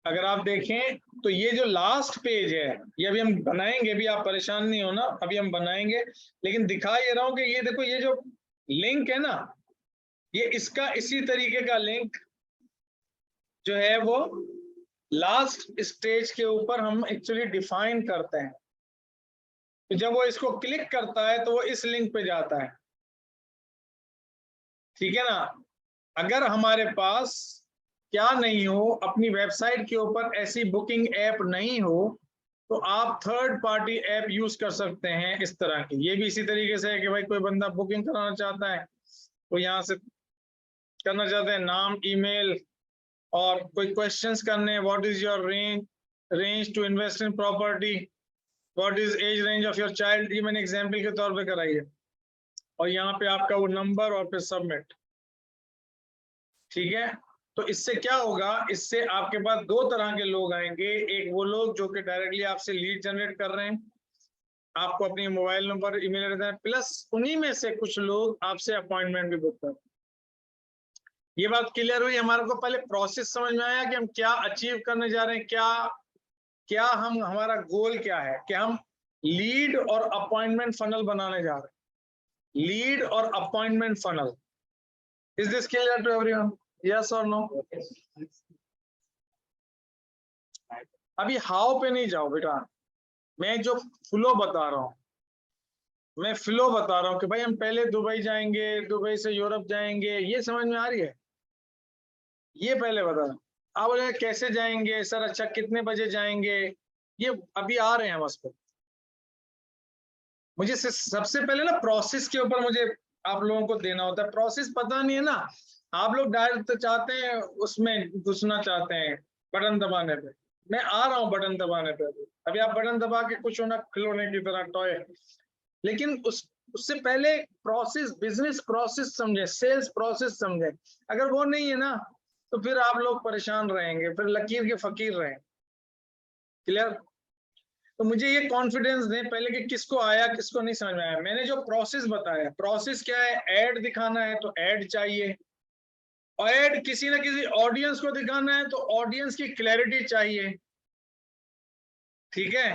Speaker 1: अगर आप देखें तो ये जो लास्ट पेज है, ये अभी हम बनाएंगे भी, आप परेशान नहीं होना, अभी हम बनाएंगे। लेकिन दिखा ये रहा हूं कि ये देखो, ये जो लिंक है ना, ये इसका इसी तरीके का लिंक जो है वो लास्ट स्टेज के ऊपर हम एक्चुअली डिफाइन करते हैं। तो जब वो इसको क्लिक करता है तो वो इस लिंक पे जाता है, ठीक है ना। अगर हमारे पास क्या नहीं हो, अपनी वेबसाइट के ऊपर ऐसी बुकिंग ऐप नहीं हो, तो आप थर्ड पार्टी ऐप यूज कर सकते हैं इस तरह की। ये भी इसी तरीके से है कि भाई कोई बंदा बुकिंग कराना चाहता है, तो यहाँ से करना चाहते हैं नाम, ईमेल, और कोई क्वेश्चंस करने, what is your range to invest in property, what is age range of your child, ये मैंने एग्जाम्पल के तौर पे कराई है। और यहाँ पे आपका वो नंबर और फिर सबमिट, ठीक है। तो इससे क्या होगा, इससे आपके पास दो तरह के लोग आएंगे। एक वो लोग जो कि डायरेक्टली आपसे लीड जनरेट कर रहे हैं, आपको अपनी mobile number, email address, plus उन्हीं में से कुछ लोग आपसे अपॉइंटमेंट भी बुक करते हैं। ये बात क्लियर हुई? हमारे को पहले प्रोसेस समझ में आया कि हम क्या अचीव करने जा रहे हैं, क्या क्या हम, हमारा गोल क्या है, कि हम लीड और अपॉइंटमेंट फनल बनाने जा रहे हैं। लीड और appointment funnel, is this clear to everyone? Yes और नो? अभी हाउ पे नहीं जाओ बेटा, मैं जो फ्लो बता रहा हूँ, मैं फ्लो बता रहा हूँ कि भाई हम पहले दुबई जाएंगे, दुबई से यूरोप जाएंगे, ये समझ में आ रही है? ये पहले बता रहा हूँ। आप बोले कैसे जाएंगे सर, अच्छा कितने बजे जाएंगे, ये अभी आ रहे हैं बस पे। मुझे सबसे पहले ना प्रोसेस के ऊपर मुझे आप लोगों को देना होता है। प्रोसेस पता नहीं है ना, आप लोग डायरेक्ट तो चाहते हैं उसमें घुसना चाहते हैं बटन दबाने पे। मैं आ रहा हूँ बटन दबाने पे, अभी आप बटन दबा के कुछ होना खिलौने की तरह टॉय, लेकिन उससे पहले प्रोसेस, बिजनेस प्रोसेस समझे, सेल्स प्रोसेस समझे। अगर वो नहीं है ना, तो फिर आप लोग परेशान रहेंगे, फिर लकीर के फकीर रहेंगे। क्लियर? तो मुझे ये कॉन्फिडेंस दें पहले कि किसको आया किसको नहीं समझ में आया। मैंने जो प्रोसेस बताया, प्रोसेस क्या है, ऐड दिखाना है तो ऐड चाहिए, और ऐड किसी ना किसी ऑडियंस को दिखाना है तो ऑडियंस की क्लैरिटी चाहिए, ठीक है।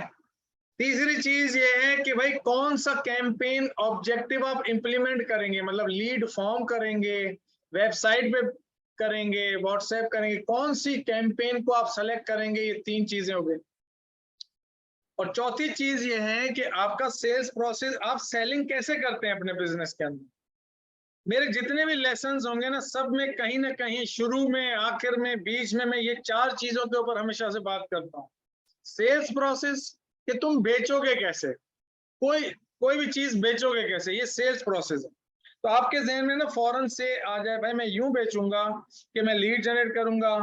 Speaker 1: तीसरी चीज ये है कि भाई कौन सा कैंपेन ऑब्जेक्टिव आप इंप्लीमेंट करेंगे, मतलब लीड फॉर्म करेंगे, वेबसाइट पे करेंगे, व्हाट्सएप करेंगे, कौन सी कैंपेन को आप सेलेक्ट करेंगे। ये तीन चीजें हो गई। और चौथी चीज ये है कि आपका सेल्स प्रोसेस, आप सेलिंग कैसे करते हैं अपने बिजनेस के अंदर। मेरे जितने भी लेसन्स होंगे ना, सब में कहीं ना कहीं शुरू में, आखिर में, बीच में, मैं ये चार चीजों के ऊपर हमेशा से बात करता हूँ। सेल्स प्रोसेस, कि तुम बेचोगे कैसे, कोई कोई भी चीज बेचोगे कैसे, ये सेल्स प्रोसेस है। तो आपके जहन में ना फौरन से आ जाए, भाई मैं यूं बेचूंगा कि मैं लीड जनरेट करूंगा,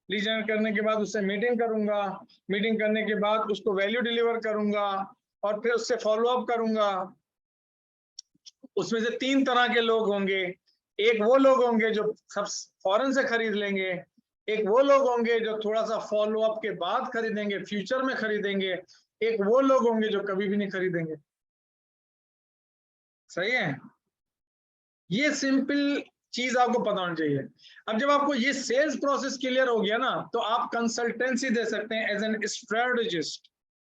Speaker 1: लीड जनरेट करने के बाद उससे मीटिंग करूंगा, मीटिंग करने के बाद उसको वैल्यू डिलीवर करूंगा, और फिर उससे फॉलो अप करूंगा। उसमें से तीन तरह के लोग होंगे। एक वो लोग होंगे जो सब फौरन से खरीद लेंगे, एक वो लोग होंगे जो थोड़ा सा फॉलो अप के बाद खरीदेंगे, फ्यूचर में खरीदेंगे, एक वो लोग होंगे जो कभी भी नहीं खरीदेंगे। सही है? ये सिंपल चीज आपको पता होनी चाहिए। अब जब आपको ये सेल्स प्रोसेस क्लियर हो गया ना, तो आप कंसल्टेंसी दे सकते हैं as an strategist,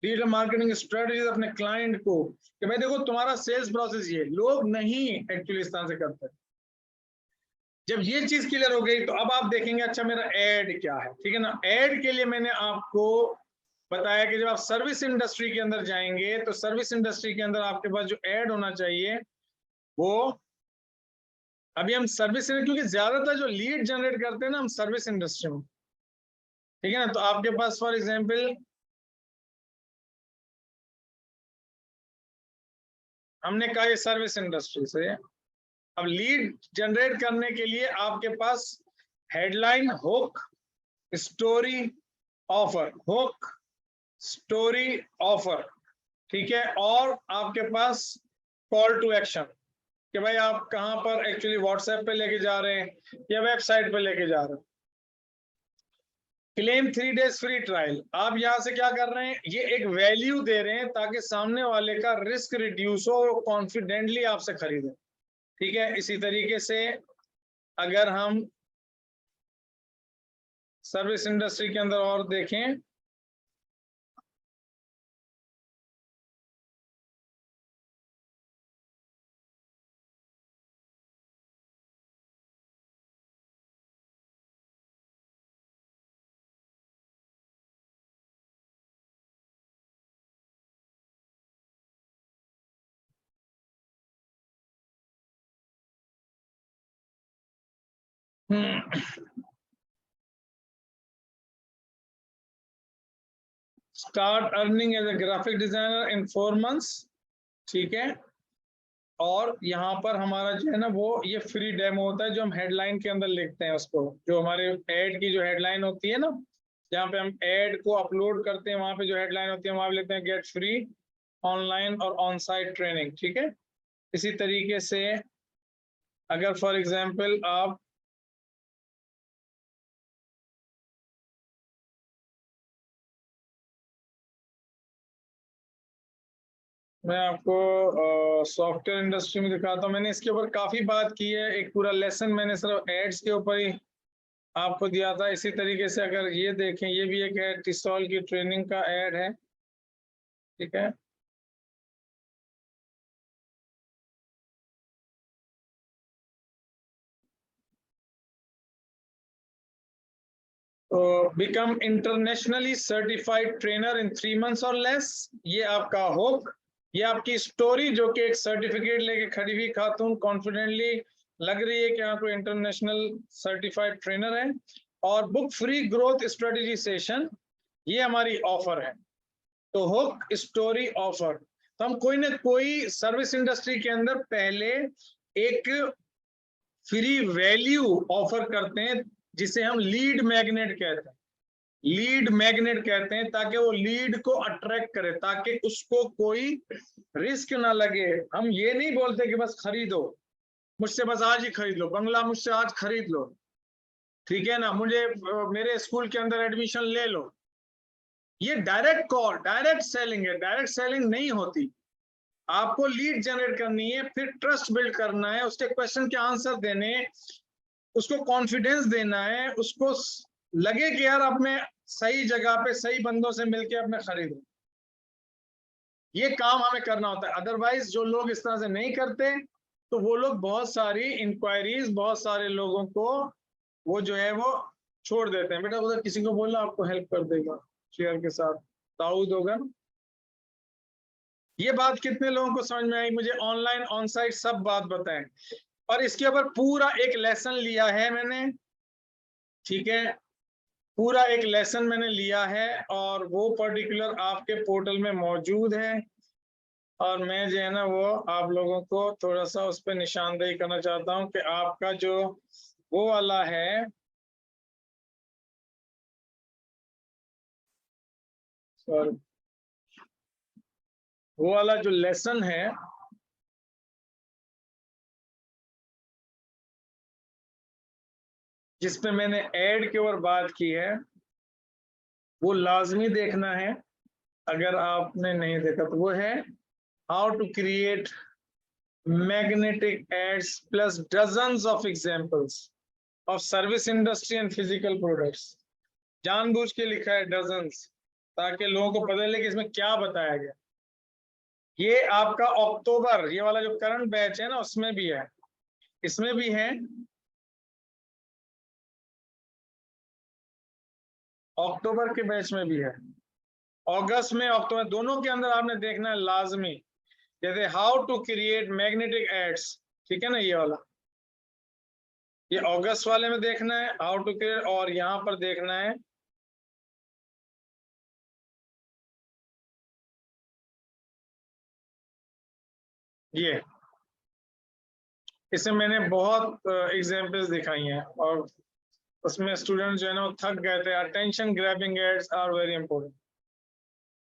Speaker 1: digital marketing strategist अपने क्लाइंट को, कि भाई देखो तुम्हारा सेल्स प्रोसेस ये, लोग नहीं एक्चुअली इस तरह से करते। जब ये चीज क्लियर हो गई तो अब आप देखेंगे अच्छा मेरा एड क्या है, ठीक है ना। एड के लिए मैंने आपको बताया कि जब आप सर्विस इंडस्ट्री के अंदर जाएंगे, तो सर्विस इंडस्ट्री के अंदर आपके पास जो एड होना चाहिए वो, अभी हम सर्विस, क्योंकि ज्यादातर जो लीड जनरेट करते हैं ना हम सर्विस इंडस्ट्री में, ठीक है ना। तो आपके पास फॉर एग्जांपल हमने कहा ये सर्विस इंडस्ट्री से, अब लीड जनरेट करने के लिए आपके पास headline, hook, story, offer, hook, story, offer, ठीक है, और आपके पास कॉल टू एक्शन, कि भाई आप कहाँ पर एक्चुअली व्हाट्सएप पे लेके जा रहे हैं या वेबसाइट पे लेके जा रहे हैं। क्लेम 3 days फ्री ट्रायल, आप यहां से क्या कर रहे हैं, ये एक वैल्यू दे रहे हैं ताकि सामने वाले का रिस्क रिड्यूस हो, कॉन्फिडेंटली आपसे खरीदे। ठीक है, इसी तरीके से अगर हम सर्विस इंडस्ट्री के अंदर और देखें, start earning as a graphic designer in 4 months। ठीक है, और यहाँ पर हमारा जो है ना वो ये फ्री डेमो होता है जो हम हेडलाइन के अंदर लिखते हैं उसको, जो हमारे ऐड की जो हेडलाइन होती है ना, जहाँ पे हम ऐड को अपलोड करते हैं वहां पे जो हेडलाइन होती है वहां पे लिखते हैं गेट फ्री ऑनलाइन और ऑन साइट ट्रेनिंग। ठीक है, इसी तरीके से अगर फॉर एग्जाम्पल आप मैं आपको सॉफ्टवेयर इंडस्ट्री में दिखाता हूँ। मैंने इसके ऊपर काफी बात की है, एक पूरा लेसन मैंने सिर्फ एड्स के ऊपर ही आपको दिया था। इसी तरीके से अगर ये देखें, ये भी एक है, टिसॉल की ट्रेनिंग का एड है। ठीक है, तो become internationally certified trainer in 3 months और लेस, ये आपका होप, ये आपकी स्टोरी जो कि एक सर्टिफिकेट लेके खड़ी हुई खातून कॉन्फिडेंटली लग रही है कि हाँ कोई इंटरनेशनल सर्टिफाइड ट्रेनर है। और book free growth strategy session, ये हमारी ऑफर है। तो हुक स्टोरी ऑफर, तो हम कोई ना कोई सर्विस इंडस्ट्री के अंदर पहले एक फ्री वैल्यू ऑफर करते हैं जिसे हम लीड मैग्नेट कहते हैं। लीड मैग्नेट कहते हैं ताकि वो लीड को अट्रैक्ट करे, ताकि उसको कोई रिस्क ना लगे। हम ये नहीं बोलते कि बस खरीदो, मुझसे बस आज ही खरीद लो, बंगला मुझसे आज खरीद लो, ठीक है ना, मुझे मेरे स्कूल के अंदर एडमिशन ले लो। ये डायरेक्ट कॉल, डायरेक्ट सेलिंग है, डायरेक्ट सेलिंग नहीं होती। आपको लीड जनरेट करनी है, फिर ट्रस्ट बिल्ड करना है, उसके क्वेश्चन के आंसर देने, उसको कॉन्फिडेंस देना है, उसको लगे कि यार अब मैं सही जगह पे सही बंदों से मिलके अब मैं खरीदूं। ये काम हमें करना होता है। अदरवाइज जो लोग इस तरह से नहीं करते तो वो लोग बहुत सारी इंक्वायरीज, बहुत सारे लोगों को वो जो है वो छोड़ देते हैं। बेटा उधर किसी को बोलना आपको हेल्प कर देगा शेयर के साथ, दाऊद होगा ना। ये बात कितने लोगों को समझ में आई, मुझे ऑनलाइन ऑन साइट सब बात बताएं। और इसके ऊपर पूरा एक लेसन लिया है मैंने। ठीक है, पूरा एक लेसन मैंने लिया है और वो पर्टिकुलर आपके पोर्टल में मौजूद है। और मैं जो है ना वो आप लोगों को थोड़ा सा उस पर निशानदेही करना चाहता हूँ कि आपका जो वो वाला है, सॉरी, वो वाला जो लेसन है जिसपे मैंने ऐड के ऊपर बात की है, वो लाजमी देखना है। अगर आपने नहीं देखा तो वो है how to create magnetic ads plus dozens of examples of service industry and physical products. जानबूझ के लिखा है डजन्स, ताकि लोगों को पता चले कि इसमें क्या बताया गया। ये आपका अक्टूबर, ये वाला जो करंट बैच है ना उसमें भी है, इसमें भी है, अक्टूबर के बैच में भी है, अगस्त में, अक्टूबर, दोनों के अंदर आपने देखना है लाजमी। जैसे how to create magnetic ads, ठीक है ना, ये वाला, ये अगस्त वाले में देखना है हाउ टू क्रिएट, और यहाँ पर देखना है ये, इसमें मैंने बहुत एग्जांपल्स दिखाई हैं और उसमें स्टूडेंट जो है ना वो थक गए थे। Attention grabbing ads are very important.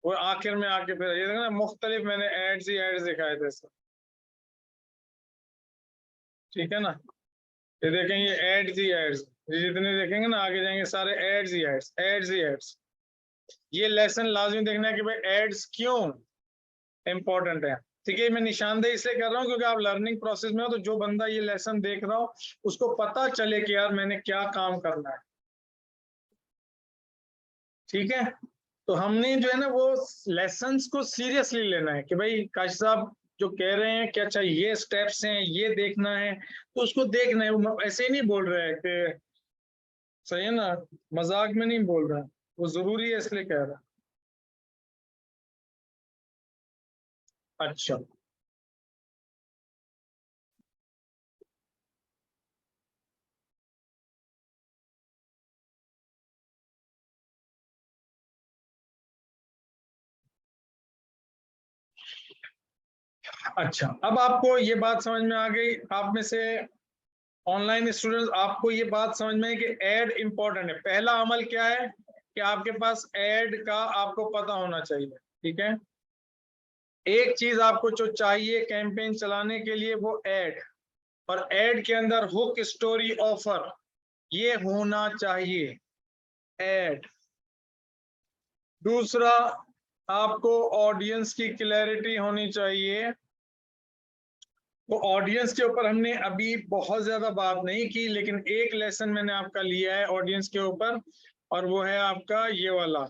Speaker 1: वो आखिर में आके फिर ये देखना मुख्तलिफ मैंने एड्स ही एड्स दिखाए थे सर। ठीक है ना। ये देखेंगे एड्स ही एड्स, जितने देखेंगे ना आगे जाएंगे सारे एड्स ही एड्स, एड्स ही एड्स। ये लेसन लाजमी देखना है कि भाई एड्स क्यों इंपॉर्टेंट है। ठीक है, मैं निशानदेही इसलिए कर रहा हूँ क्योंकि आप लर्निंग प्रोसेस में हो, तो जो बंदा ये लेसन देख रहा हो उसको पता चले कि यार मैंने क्या काम करना है। ठीक है, तो हमने जो है ना वो लेसन्स को सीरियसली लेना है कि भाई काशी साहब जो कह रहे हैं कि अच्छा ये स्टेप्स हैं, ये देखना है, तो उसको देखना है। वो ऐसे ही नहीं बोल रहे हैं कि, सही है ना, मजाक में नहीं बोल रहा, वो जरूरी है इसलिए कह रहा। अच्छा, अच्छा, अब आपको ये बात समझ में आ गई। आप में से ऑनलाइन स्टूडेंट्स, आपको ये बात समझ में है कि ऐड इंपॉर्टेंट है। पहला अमल क्या है कि आपके पास ऐड का आपको पता होना चाहिए। ठीक है, एक चीज आपको जो चाहिए कैंपेन चलाने के लिए वो ऐड, और ऐड के अंदर हुक, स्टोरी, ऑफर, ये होना चाहिए ऐड। दूसरा, आपको ऑडियंस की क्लैरिटी होनी चाहिए। तो ऑडियंस के ऊपर हमने अभी बहुत ज्यादा बात नहीं की, लेकिन एक लेसन मैंने आपका लिया है ऑडियंस के ऊपर, और वो है आपका ये वाला।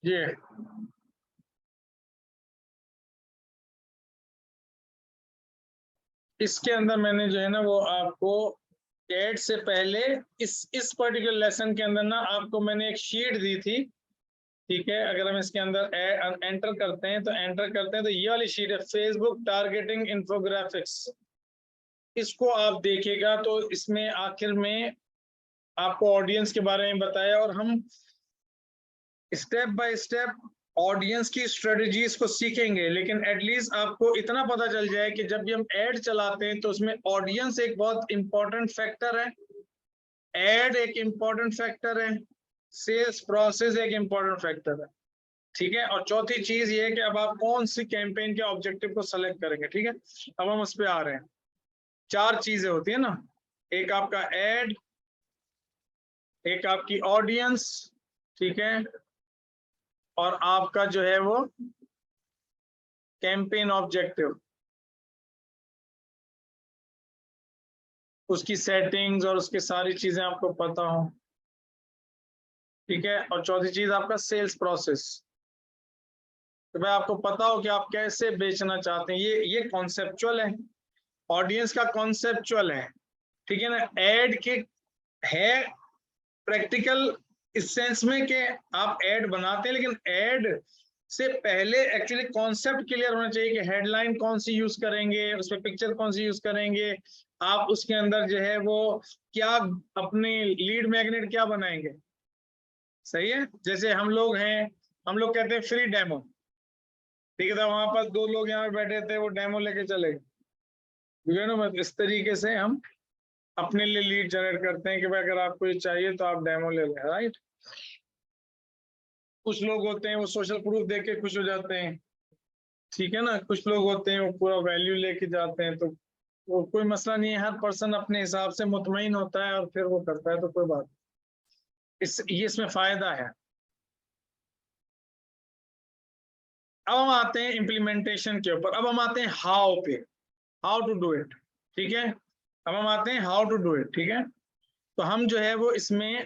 Speaker 1: ये इसके अंदर मैंने जो है ना वो आपको एड से पहले इस पर्टिकुलर लेसन के अंदर ना आपको मैंने एक शीट दी थी। ठीक है, अगर हम इसके अंदर एंटर करते हैं, तो ये वाली शीट है, फेसबुक टारगेटिंग इन्फोग्राफिक्स। इसको आप देखिएगा तो इसमें आखिर में आपको ऑडियंस के बारे में बताया, और हम स्टेप बाय स्टेप ऑडियंस की स्ट्रेटजीज को सीखेंगे। लेकिन एटलीस्ट आपको इतना पता चल जाए कि जब भी हम एड चलाते हैं तो उसमें ऑडियंस एक बहुत इंपॉर्टेंट फैक्टर है, एड एक इंपॉर्टेंट फैक्टर है, सेल्स प्रोसेस एक इंपॉर्टेंट फैक्टर है। ठीक है, और चौथी चीज ये है कि अब आप कौन सी कैंपेन के ऑब्जेक्टिव को सेलेक्ट करेंगे। ठीक है, अब हम उस पर आ रहे हैं। चार चीजें होती है ना, एक आपका एड, एक आपकी ऑडियंस, ठीक है, और आपका जो है वो कैंपेन ऑब्जेक्टिव, उसकी सेटिंग्स और उसकी सारी चीजें आपको पता हो। ठीक है, और चौथी चीज आपका सेल्स प्रोसेस, तो भाई आपको पता हो कि आप कैसे बेचना चाहते हैं। ये कॉन्सेप्चुअल है, ऑडियंस का कॉन्सेप्चुअल है। ठीक है ना, एड के है प्रैक्टिकल इस सेंस में कि आप एड बनाते हैं, लेकिन एड से पहले एक्चुअली कॉन्सेप्ट क्लियर होना चाहिए कि हेडलाइन कौन सी यूज करेंगे, उसमें पिक्चर कौन सी यूज करेंगे, आप उसके अंदर जो है वो क्या अपने लीड मैग्नेट क्या बनाएंगे। सही है, जैसे हम लोग हैं, हम लोग कहते हैं फ्री डेमो। ठीक है, तो वहां पर दो लोग यहाँ पे बैठे थे, वो डेमो लेके चले गए ना। मतलब इस तरीके से हम अपने लिए लीड जनरेट करते हैं कि भाई अगर आपको ये चाहिए तो आप डेमो ले लें, राइट। कुछ लोग होते हैं वो सोशल प्रूफ देख के खुश हो जाते हैं। ठीक है ना, कुछ लोग होते हैं वो पूरा वैल्यू लेके जाते हैं, तो वो कोई मसला नहीं है, हर पर्सन अपने हिसाब से मुतमईन होता है और फिर वो करता है, तो कोई बात। ये इसमें फायदा है। अब हम आते हैं इम्प्लीमेंटेशन के ऊपर, अब हम आते हैं हाउ पे, हाउ टू डू इट। ठीक है, अब हम आते हैं हाउ टू डू इट। ठीक है, तो हम जो है वो इसमें,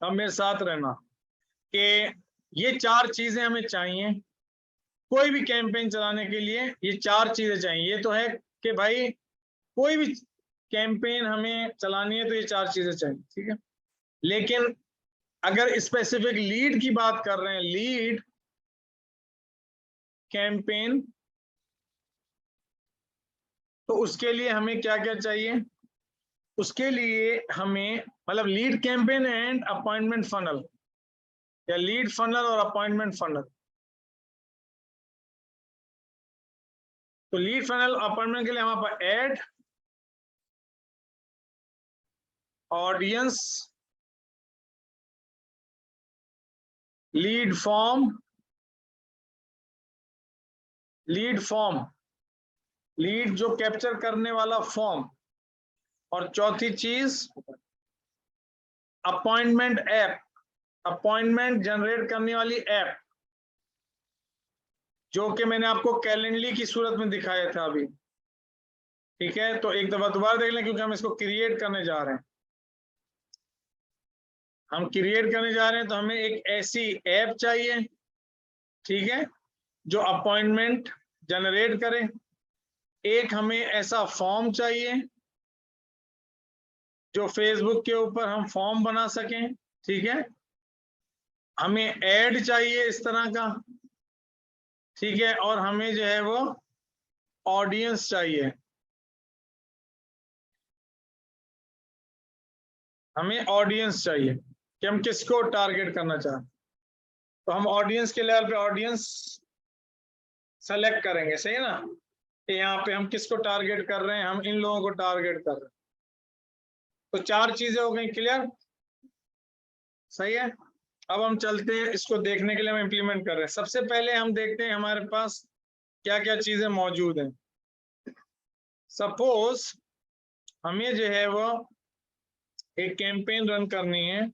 Speaker 1: अब मेरे साथ रहना कि ये चार चीजें हमें चाहिए कोई भी कैंपेन चलाने के लिए। ये चार चीजें चाहिए, ये तो है कि भाई कोई भी कैंपेन हमें चलानी है तो ये चार चीजें चाहिए। ठीक है, लेकिन अगर स्पेसिफिक लीड की बात कर रहे हैं, लीड कैंपेन, तो उसके लिए हमें क्या क्या चाहिए। उसके लिए हमें मतलब lead campaign and appointment funnel, या लीड फनल और अपॉइंटमेंट फनल। तो लीड फनल अपॉइंटमेंट के लिए हमारे पास ad, audience, lead form, lead जो कैप्चर करने वाला फॉर्म, और चौथी चीज अपॉइंटमेंट ऐप, अपॉइंटमेंट जनरेट करने वाली ऐप, जो कि मैंने आपको कैलेंडली की सूरत में दिखाया था अभी। ठीक है, तो एक दफा दोबारा देख लें, क्योंकि हम इसको क्रिएट करने जा रहे हैं। हम क्रिएट करने जा रहे हैं तो हमें एक ऐसी ऐप चाहिए, ठीक है, जो अपॉइंटमेंट जनरेट करे। एक हमें ऐसा फॉर्म चाहिए जो फेसबुक के ऊपर हम फॉर्म बना सकें, ठीक है। हमें ऐड चाहिए इस तरह का, ठीक है, और हमें जो है वो ऑडियंस चाहिए, हमें ऑडियंस चाहिए कि हम किसको टारगेट करना चाहते हैं। तो हम ऑडियंस के लेवल पे ऑडियंस सेलेक्ट करेंगे, सही है ना, कि यहाँ पे हम किसको टारगेट कर रहे हैं, हम इन लोगों को टारगेट कर रहे हैं। तो 4 चीजें हो गई क्लियर, सही है। अब हम चलते हैं, इसको देखने के लिए हम इम्प्लीमेंट कर रहे हैं। सबसे पहले हम देखते हैं हमारे पास क्या क्या चीजें मौजूद हैं। सपोज हमें जो है वो एक कैंपेन रन करनी है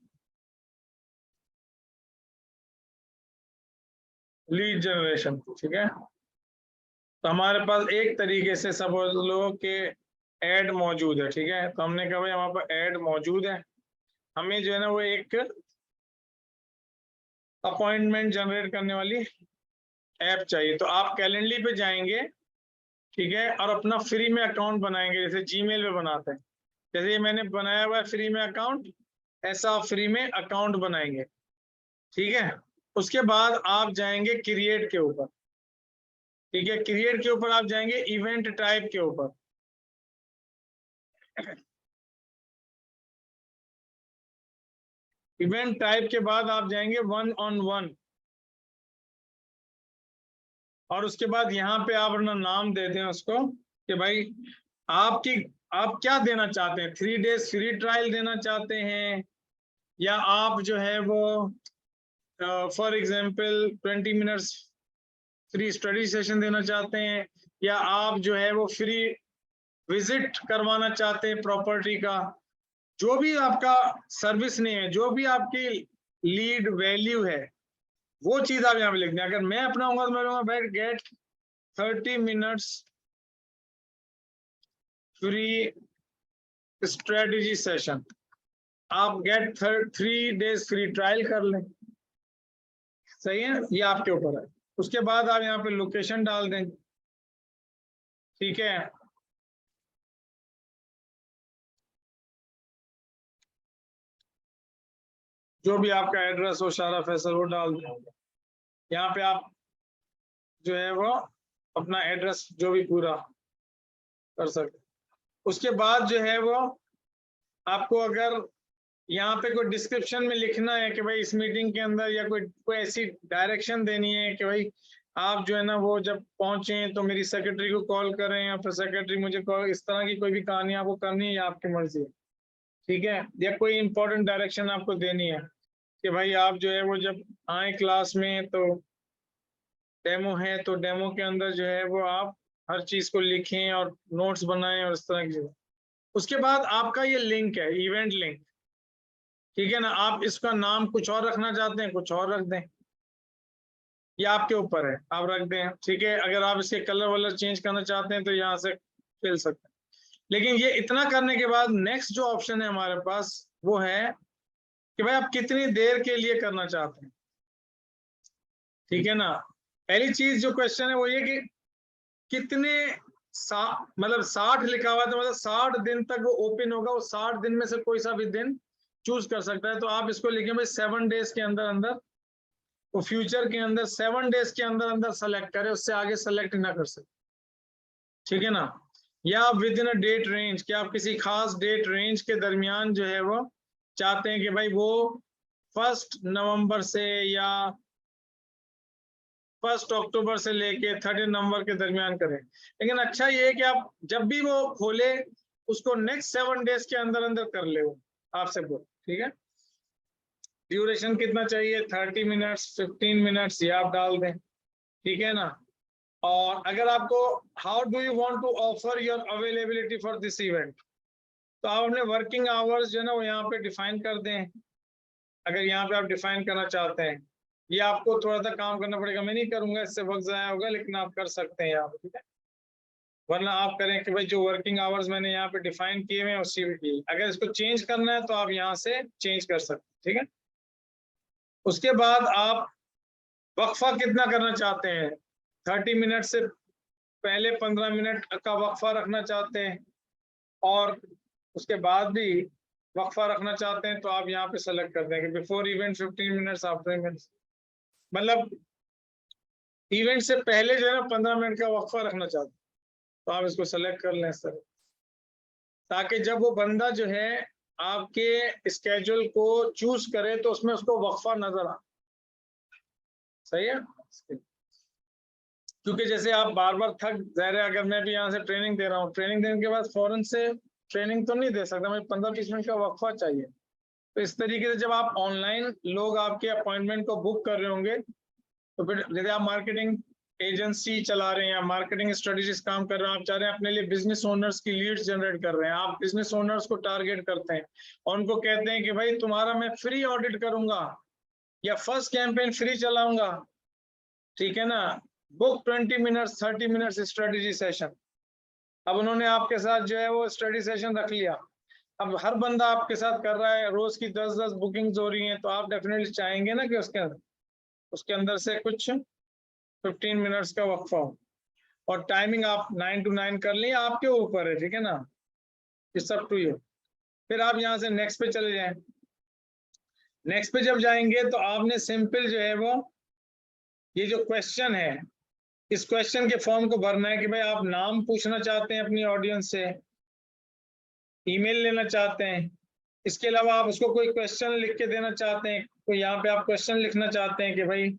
Speaker 1: लीड जनरेशन, ठीक है। तो हमारे पास एक तरीके से सब लोगों के ऐड मौजूद है, ठीक है। तो हमने कहा भाई हमारे पास ऐड मौजूद है, हमें जो है ना वो एक अपॉइंटमेंट जनरेट करने वाली ऐप चाहिए। तो आप कैलेंडली पे जाएंगे, ठीक है, और अपना फ्री में अकाउंट बनाएंगे, जैसे जीमेल पे बनाते हैं। जैसे ये मैंने बनाया हुआ है फ्री में अकाउंट, ऐसा फ्री में अकाउंट बनाएंगे, ठीक है। उसके बाद आप जाएंगे क्रिएट के ऊपर, ठीक है। क्रिएट के ऊपर आप जाएंगे इवेंट टाइप के ऊपर, इवेंट टाइप के बाद आप जाएंगे 1-on-1, और उसके बाद यहाँ पे आप अपना नाम देते हैं उसको कि भाई आप क्या देना चाहते हैं, 3 days फ्री ट्रायल देना चाहते हैं, या आप जो है वो for example 20 minutes free study session देना चाहते हैं, या आप जो है वो फ्री विजिट करवाना चाहते हैं प्रॉपर्टी का। जो भी आपका सर्विस नहीं है, जो भी आपकी लीड वैल्यू है, वो चीज आप यहाँ पे लिख दें। अगर मैं अपना होगा तो मैं लूंगा get 30 minutes free strategy session, आप गेट 3 days फ्री ट्रायल कर लें, सही है, ये आपके ऊपर है। उसके बाद आप यहाँ पे लोकेशन डाल दें, ठीक है। जो भी आपका एड्रेस हो शारा फैसल, वो डाल दें। यहाँ पे आप जो है वो अपना एड्रेस जो भी पूरा कर सकते। उसके बाद जो है वो आपको अगर यहाँ पे कोई डिस्क्रिप्शन में लिखना है कि भाई इस मीटिंग के अंदर, या कोई ऐसी डायरेक्शन देनी है कि भाई आप जो है ना वो जब पहुंचे तो मेरी सेक्रेटरी को कॉल करें, या फिर सेक्रेटरी मुझे कॉल, इस तरह की कोई भी कहानी आपको करनी है, या आपकी मर्जी है, ठीक है। या कोई इंपॉर्टेंट डायरेक्शन आपको देनी है कि भाई आप जो है वो जब आए क्लास में तो डेमो है, तो डेमो के अंदर जो है वो आप हर चीज को लिखें और नोट्स बनाएं और इस तरह की चीजें। उसके बाद आपका ये लिंक है, इवेंट लिंक, ठीक है ना। आप इसका नाम कुछ और रखना चाहते हैं, कुछ और रख दें, ये आपके ऊपर है, आप रख दें, ठीक है। अगर आप इसके कलर वलर चेंज करना चाहते हैं तो यहाँ से खेल सकते हैं। लेकिन ये इतना करने के बाद नेक्स्ट जो ऑप्शन है हमारे पास वो है कि भाई आप कितनी देर के लिए करना चाहते हैं, ठीक है ना। पहली चीज जो क्वेश्चन है वो ये कि कितने मतलब 60 लिखा हुआ है, तो मतलब 60 दिन तक वो ओपन होगा, वो 60 दिन में से कोई सा भी दिन चूज कर सकता है। तो आप इसको लिखें भाई 7 days के अंदर अंदर, वो फ्यूचर के अंदर 7 days के अंदर अंदर सेलेक्ट करे, उससे आगे सेलेक्ट ना कर सकते, ठीक है ना। या within a date range, कि आप किसी खास डेट रेंज के दरमियान जो है वो चाहते हैं कि भाई वो 1 नवंबर से या 1 अक्टूबर से लेके 30 नवंबर के दरमियान करें। लेकिन अच्छा ये है कि आप जब भी वो खोले उसको नेक्स्ट 7 डेज के अंदर अंदर कर ले वो आपसे बोल, ठीक है। ड्यूरेशन कितना चाहिए, 30 मिनट्स, 15 मिनट्स, ये आप डाल दें, ठीक है ना। और अगर आपको how do you want to offer your availability for this event, तो आप अपने वर्किंग आवर्स जो है ना वो यहाँ पे डिफाइन कर दें। अगर यहाँ पे आप डिफाइन करना चाहते हैं, ये आपको थोड़ा सा काम करना पड़ेगा, मैं नहीं करूंगा, इससे वक्त ज़ाया होगा, लेकिन आप कर सकते हैं यहाँ पे, ठीक है। वरना आप करें कि भाई जो वर्किंग आवर्स मैंने यहाँ पे डिफाइन किए हुए हैं उसी की, अगर इसको चेंज करना है तो आप यहाँ से चेंज कर सकते हैं, ठीक है। उसके बाद आप वक्फा कितना करना चाहते हैं, 30 मिनट से पहले 15 मिनट का वक्फा रखना चाहते हैं और उसके बाद भी वक्फा रखना चाहते हैं, तो आप यहाँ पे सेलेक्ट कर देंगे before event 15 minutes, after event, मतलब इवेंट से पहले जो है ना 15 मिनट का वक्फा रखना चाहते हैं, तो आप इसको सेलेक्ट कर लें सर, ताकि जब वो बंदा जो है आपके स्केड्यूल को चूज करे तो उसमें उसको वक्फा नजर आ, सही है। क्योंकि जैसे आप बार बार थक, ज़ाहिर है अगर मैं भी यहाँ से ट्रेनिंग दे रहा हूँ, ट्रेनिंग देने के बाद फौरन से ट्रेनिंग तो नहीं दे सकता, मुझे 15-20 मिनट का वक्फा चाहिए। तो इस तरीके से जब आप ऑनलाइन लोग आपके अपॉइंटमेंट को बुक कर रहे होंगे, तो फिर जैसे आप मार्केटिंग एजेंसी चला रहे हैं या मार्केटिंग स्ट्रेटेजिस काम कर रहे हैं, आप चाह रहे हैं अपने लिए बिजनेस ओनर्स की लीड्स जनरेट कर रहे हैं, आप बिजनेस ओनर्स को टारगेट करते हैं और उनको कहते हैं कि भाई तुम्हारा मैं फ्री ऑडिट करूंगा या फर्स्ट कैंपेन फ्री चलाऊंगा, ठीक है ना, book 20 minutes 30 minutes strategy session. अब उन्होंने आपके साथ जो है वो स्टडी सेशन रख लिया, अब हर बंदा आपके साथ कर रहा है, रोज की 10-10 बुकिंग्स हो रही हैं, तो आप डेफिनेटली चाहेंगे ना कि उसके अंदर से कुछ 15 मिनट्स का वक्फा हो और टाइमिंग आप 9 to 9 कर लें, आपके ऊपर है, ठीक है ना, इट्स अप टू यू। फिर आप यहाँ से नेक्स्ट पे चले जाएं। नेक्स्ट पे जब जाएंगे तो आपने सिंपल जो है वो ये जो क्वेश्चन है, इस क्वेश्चन के फॉर्म को भरना है कि भाई आप नाम पूछना चाहते हैं अपनी ऑडियंस से, ईमेल लेना चाहते हैं, इसके अलावा आप उसको कोई क्वेश्चन लिख के देना चाहते हैं, तो यहाँ पे आप क्वेश्चन लिखना चाहते हैं कि भाई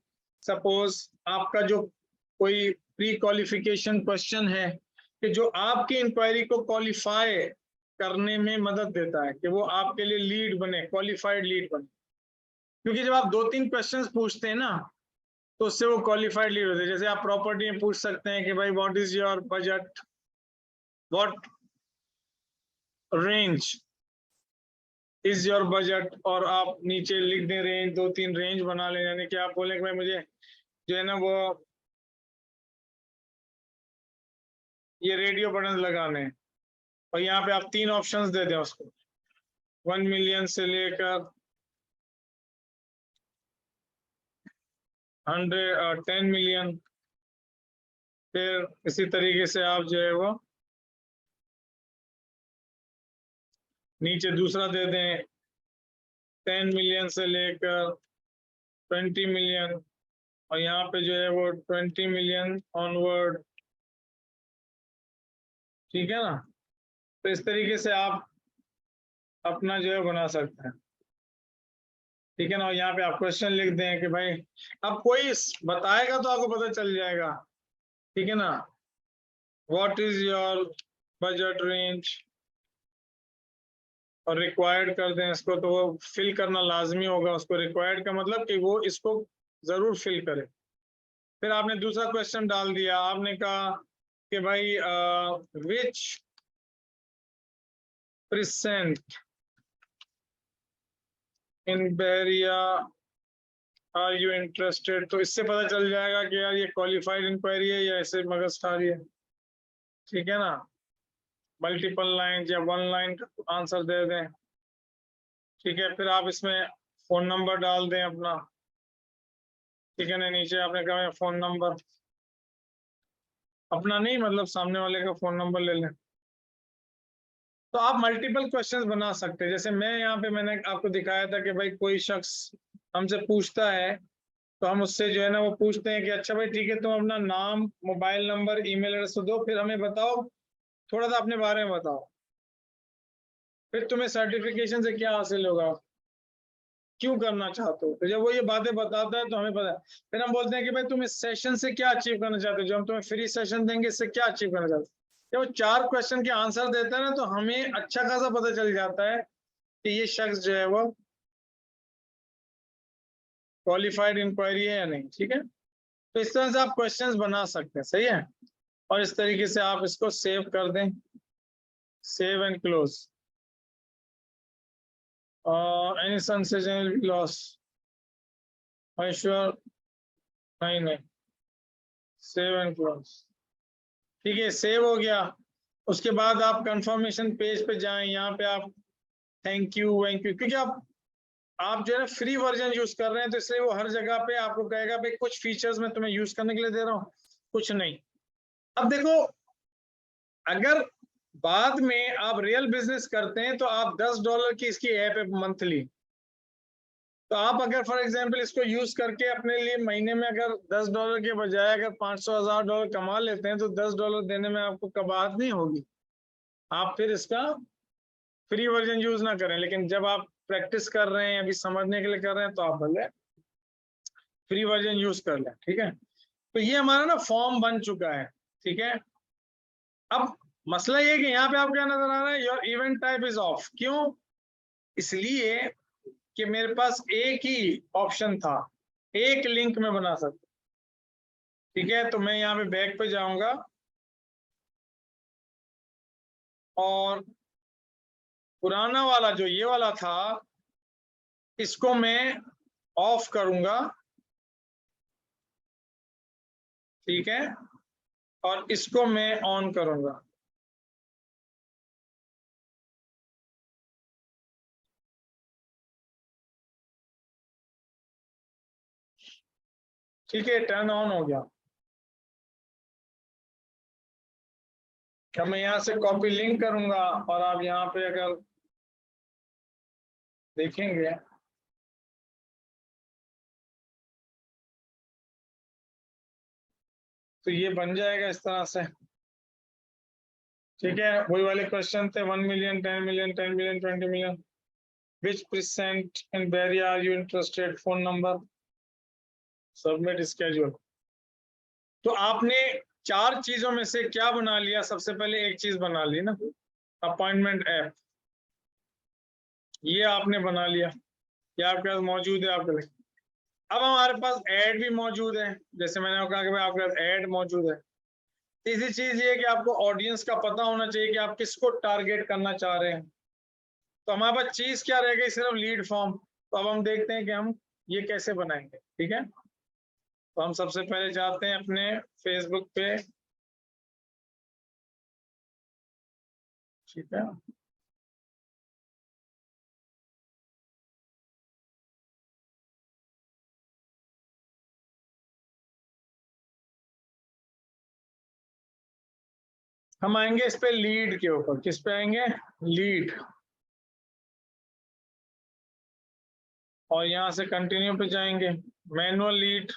Speaker 1: सपोज आपका जो कोई प्री क्वालिफिकेशन क्वेश्चन है कि जो आपकी इंक्वायरी को क्वालिफाई करने में मदद देता है कि वो आपके लिए लीड बने, क्वालिफाइड लीड बने। क्योंकि जब आप 2-3 क्वेश्चंस पूछते हैं ना तो उससे वो क्वालिफाइड लीड होते हैं। जैसे आप प्रॉपर्टी में पूछ सकते हैं कि भाई what is your budget, what range is your budget, और आप नीचे लिख दें रेंज, 2-3 रेंज बना लें, यानी कि आप बोलें कि भाई मुझे जो है ना वो ये रेडियो बटन लगाने हैं, और यहाँ पे आप 3 ऑप्शंस दे दें उसको, 1 मिलियन से लेकर 10 मिलियन। फिर इसी तरीके से आप जो है वो नीचे दूसरा दे दें 10 मिलियन से लेकर 20 मिलियन, और यहाँ पे जो है वो 20 मिलियन ऑनवर्ड, ठीक है ना। तो इस तरीके से आप अपना जो है बना सकते हैं, ठीक है ना। और यहाँ पे आप क्वेश्चन लिख दें कि भाई, अब कोई बताएगा तो आपको पता चल जाएगा, ठीक है ना, what is your budget range, और रिक्वायर्ड कर दें इसको, तो वो फिल करना लाजमी होगा उसको, रिक्वायर्ड का मतलब कि वो इसको जरूर फिल करे। फिर आपने दूसरा क्वेश्चन डाल दिया, आपने कहा कि भाई विच परसेंट इन बहरिया आर यू इंटरेस्टेड, तो इससे पता चल जाएगा कि यार ये क्वालिफाइड इंक्वायरी है या ऐसे मगज खा रही है, ठीक है ना। मल्टीपल लाइन या 1 लाइन का आंसर दे दें, ठीक है। फिर आप इसमें फोन नंबर डाल दें अपना, ठीक है ना। नीचे आपने कहा फोन नंबर अपना नहीं, मतलब सामने वाले का फोन नंबर ले लें। तो आप मल्टीपल क्वेश्चंस बना सकते हैं। जैसे मैं यहाँ पे मैंने आपको दिखाया था कि भाई कोई शख्स हमसे पूछता है तो हम उससे जो है ना वो पूछते हैं कि अच्छा भाई ठीक है, तुम अपना नाम, मोबाइल नंबर, ईमेल एड्रेस दो, फिर हमें बताओ थोड़ा सा अपने बारे में बताओ, फिर तुम्हें सर्टिफिकेशन से क्या हासिल होगा, क्यों करना चाहते हो। तो जब वो ये बातें बताता है तो हमें पता है, फिर हम बोलते हैं कि भाई तुम इस सेशन से क्या अचीव करना चाहते हो, जो हम तुम्हें फ्री सेशन देंगे इससे क्या अचीव करना चाहते हो। जब वो 4 क्वेश्चन के आंसर देता है ना, तो हमें अच्छा खासा पता चल जाता है कि ये शख्स जो है वो क्वालिफाइड इंक्वायरी है या नहीं। ठीक है, तो इस तरह से आप क्वेश्चंस बना सकते हैं, सही है। और इस तरीके से आप इसको सेव कर दें, save and close. Any sensation loss, sure, नहीं, सेव एंड क्लोज। ठीक है, सेव हो गया। उसके बाद आप कंफर्मेशन पेज पे जाएं, यहाँ पे आप थैंक यू वैंक यू, क्योंकि आप जो है फ्री वर्जन यूज कर रहे हैं, तो इसलिए वो हर जगह पे आपको कहेगा भाई कुछ फीचर्स मैं तुम्हें यूज करने के लिए दे रहा हूँ, कुछ नहीं। अब देखो, अगर बाद में आप रियल बिजनेस करते हैं तो आप $10 की इसकी ऐप है मंथली, तो आप अगर फॉर एग्जांपल इसको यूज करके अपने लिए महीने में अगर $10 के बजाय अगर $500,000 कमा लेते हैं, तो $10 देने में आपको कबाहत नहीं होगी। आप फिर इसका फ्री वर्जन यूज ना करें, लेकिन जब आप प्रैक्टिस कर रहे हैं, अभी समझने के लिए कर रहे हैं, तो आप भले फ्री वर्जन यूज कर लें। ठीक है, तो ये हमारा ना फॉर्म बन चुका है। ठीक है, अब मसला ये कि यहाँ पे आपको क्या नजर आ रहा है, your event type is of. क्यों? इसलिए कि मेरे पास एक ही ऑप्शन था, एक लिंक में बना सकता। ठीक है, तो मैं यहाँ पे बैक पे जाऊंगा और पुराना वाला जो ये वाला था इसको मैं ऑफ करूंगा। ठीक है, और इसको मैं ऑन करूंगा। ठीक है, टर्न ऑन हो गया। अब मैं यहाँ से कॉपी लिंक करूंगा और आप यहाँ पे अगर देखेंगे तो ये बन जाएगा इस तरह से। ठीक है, वही वाले क्वेश्चन थे, 1 million, 10 million, 10 million, 20 million, which percent in very are you interested, phone number, submit schedule. तो आपने 4 चीजों में से क्या बना लिया? सबसे पहले एक चीज बना ली ना, अपॉइंटमेंट ऐप, ये आपने बना लिया, ये आपके पास मौजूद है आपके लिए। अब हमारे पास ऐड भी मौजूद है, जैसे मैंने कहा कि भाई आपके पास ऐड मौजूद है। तीसरी चीज ये कि आपको ऑडियंस का पता होना चाहिए कि आप किसको टारगेट करना चाह रहे हैं। तो हमारे पास चीज क्या रह गई? सिर्फ लीड फॉर्म। तो अब हम देखते हैं कि हम ये कैसे बनाएंगे। ठीक है, तो हम सबसे पहले जाते हैं अपने फेसबुक पे। ठीक है, हम आएंगे इस पे लीड के ऊपर। किस पे आएंगे? लीड। और यहाँ से कंटिन्यू पे जाएंगे, मैनुअल लीड।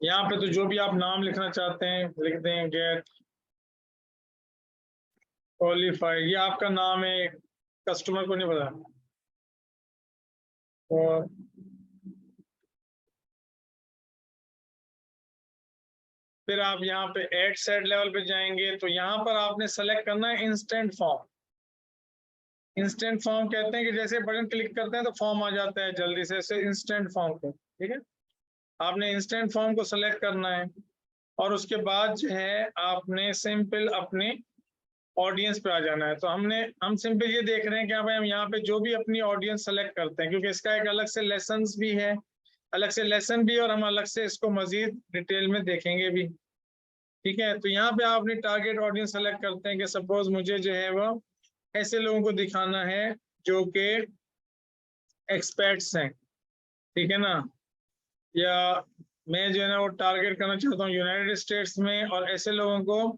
Speaker 1: यहाँ पे तो जो भी आप नाम लिखना चाहते हैं लिख दें, गेट क्वालिफाइड, ये आपका नाम है, कस्टमर को नहीं पता। और फिर आप यहाँ पे एड सेट लेवल पे जाएंगे, तो यहाँ पर आपने सेलेक्ट करना है इंस्टेंट फॉर्म। इंस्टेंट फॉर्म कहते हैं कि जैसे बटन क्लिक करते हैं तो फॉर्म आ जाता है जल्दी से, ऐसे इंस्टेंट फॉर्म को। ठीक है, आपने इंस्टेंट फॉर्म को सेलेक्ट करना है और उसके बाद जो है आपने सिंपल अपने ऑडियंस पे आ जाना है। तो हम सिंपल ये देख रहे हैं कि भाई हम यहाँ पे जो भी अपनी ऑडियंस सेलेक्ट करते हैं, क्योंकि इसका एक अलग से लेसन्स भी है, अलग से लेसन भी, और हम अलग से इसको मजीद डिटेल में देखेंगे भी। ठीक है, तो यहाँ पे आप अपनी टारगेट ऑडियंस सेलेक्ट करते हैं कि सपोज मुझे जो है वो ऐसे लोगों को दिखाना है जो कि एक्सपर्ट्स हैं। ठीक है ना, या मैं जो है ना वो टारगेट करना चाहता हूँ यूनाइटेड स्टेट्स में, और ऐसे लोगों को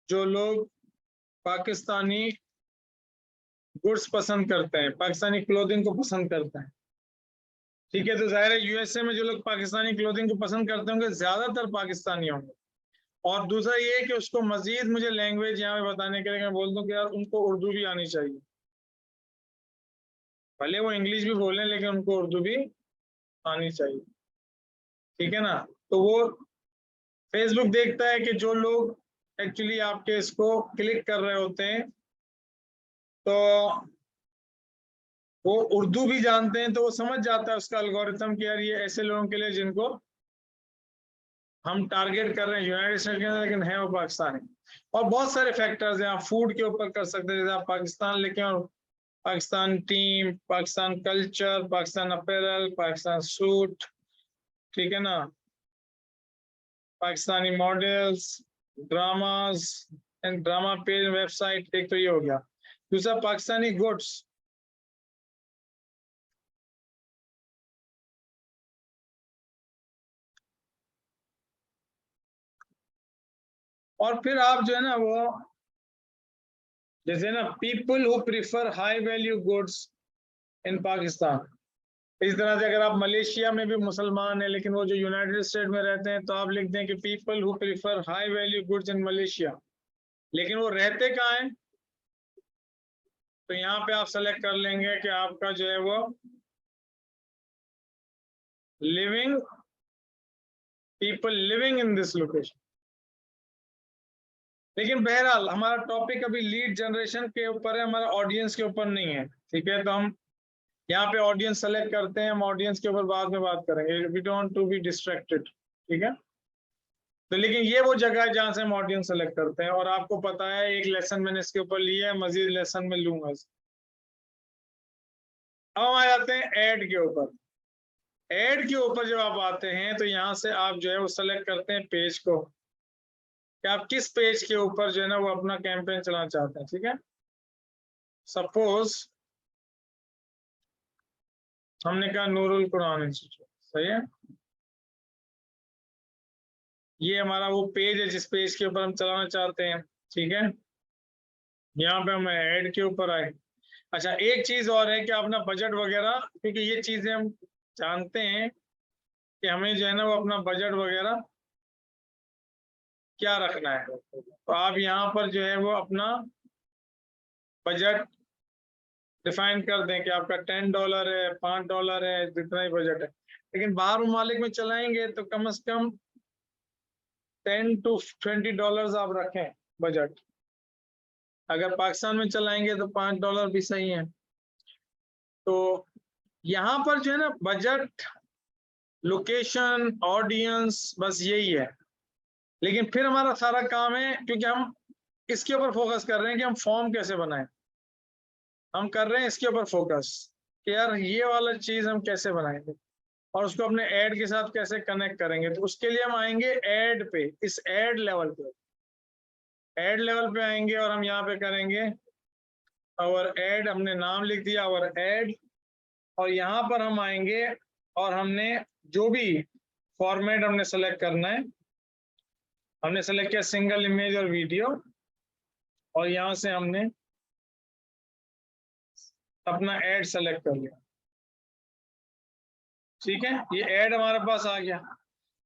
Speaker 1: जो लोग पाकिस्तानी गुड्स पसंद करते हैं, पाकिस्तानी क्लोथिंग को पसंद करते हैं। ठीक है, तो जाहिर है यूएसए में जो लोग पाकिस्तानी क्लोथिंग को पसंद करते होंगे ज्यादातर पाकिस्तानी होंगे। और दूसरा ये है कि उसको मजीद मुझे लैंग्वेज यहाँ पे बताने के लिए मैं बोल दूं कि यार उनको उर्दू भी आनी चाहिए, भले वो इंग्लिश भी बोलें लेकिन उनको उर्दू भी आनी चाहिए। ठीक है ना। तो वो फेसबुक देखता है कि जो लोग एक्चुअली आपके इसको क्लिक कर रहे होते हैं तो वो उर्दू भी जानते हैं, तो वो समझ जाता है उसका एल्गोरिथम कि यार ये ऐसे लोगों के लिए जिनको हम टारगेट कर रहे हैं यूनाइटेड स्टेट के अंदर लेकिन है वो पाकिस्तानी। और बहुत सारे फैक्टर्स हैं, आप फूड के ऊपर कर सकते हैं, जैसे आप पाकिस्तान लेके और Pakistan team, Pakistan culture, Pakistan apparel, Pakistan suit, ठीक है ना, Pakistani models, dramas and drama page website, एक तो ये हो गया। दूसरा पाकिस्तानी गुड्स, और फिर आप जो है ना वो जैसे ना people who prefer high value goods in Pakistan, इस तरह से अगर आप मलेशिया में भी मुसलमान है लेकिन वो जो यूनाइटेड स्टेट में रहते हैं तो आप लिखते हैं कि people who prefer high value goods in Malaysia, लेकिन वो रहते कहाँ हैं, तो यहाँ पे आप सेलेक्ट कर लेंगे कि आपका जो है वो living, people living in this location. लेकिन बहरहाल हमारा टॉपिक अभी लीड जनरेशन के ऊपर है, हमारा ऑडियंस के ऊपर नहीं है। ठीक है, तो हम यहाँ पे ऑडियंस सेलेक्ट करते हैं, हम ऑडियंस के ऊपर बाद में बात करेंगे, we don't to be distracted. ठीक है, तो लेकिन ये वो जगह है जहां से हम ऑडियंस सेलेक्ट करते हैं, और आपको पता है एक लेसन मैंने इसके ऊपर लिया है, मजीद लेसन में लूंगा। अब हम आ जाते हैं ऐड के ऊपर। ऐड के ऊपर जब आप आते हैं तो यहाँ से आप जो है वो सेलेक्ट करते हैं पेज को, कि आप किस पेज के ऊपर जो है ना वो अपना कैंपेन चलाना चाहते हैं। ठीक है, सपोज हमने कहा नूरुल कुरान इंस्टीट्यूट, सही है, ये हमारा वो पेज है जिस पेज के ऊपर हम चलाना चाहते हैं। ठीक है, यहाँ पे हम ऐड के ऊपर आए। अच्छा, एक चीज और है कि अपना बजट वगैरह, क्योंकि ये चीजें हम जानते हैं कि हमें जो है ना वो अपना बजट वगैरह क्या रखना है, तो आप यहाँ पर जो है वो अपना बजट डिफाइन कर दें कि आपका $10 है, $5 है, जितना ही बजट है। लेकिन बाहर ममालिक में चलाएंगे तो कम से कम $10 to $20 आप रखें बजट। अगर पाकिस्तान में चलाएंगे तो $5 भी सही है। तो यहाँ पर जो है ना बजट, लोकेशन, ऑडियंस, बस यही है। लेकिन फिर हमारा सारा काम है, क्योंकि हम इसके ऊपर फोकस कर रहे हैं कि हम फॉर्म कैसे बनाएं, हम कर रहे हैं इसके ऊपर फोकस कि यार ये वाला चीज हम कैसे बनाएंगे और उसको अपने ऐड के साथ कैसे कनेक्ट करेंगे। तो उसके लिए हम आएंगे ऐड पे, इस ऐड लेवल पे, ऐड लेवल पे आएंगे और हम यहाँ पे करेंगे और ऐड, हमने नाम लिख दिया और ऐड, और यहाँ पर हम आएंगे और हमने जो भी फॉर्मेट हमने सेलेक्ट करना है, हमने सेलेक्ट किया सिंगल इमेज और वीडियो, और यहाँ से हमने अपना ऐड सेलेक्ट कर लिया। ठीक है, ये ऐड हमारे पास आ गया।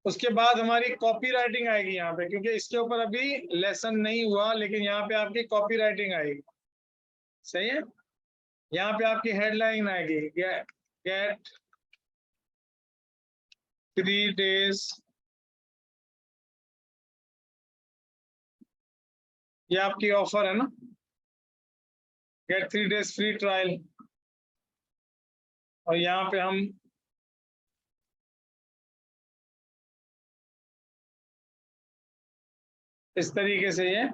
Speaker 1: उसके बाद हमारी कॉपी राइटिंग आएगी यहाँ पे, क्योंकि इसके ऊपर अभी लेसन नहीं हुआ, लेकिन यहाँ पे आपकी कॉपी राइटिंग आएगी। सही है, यहाँ पे आपकी हेडलाइन आएगी, गेट 3 days, ये आपकी ऑफर है ना, गेट 3 days फ्री ट्रायल। और यहाँ पे हम इस तरीके से ये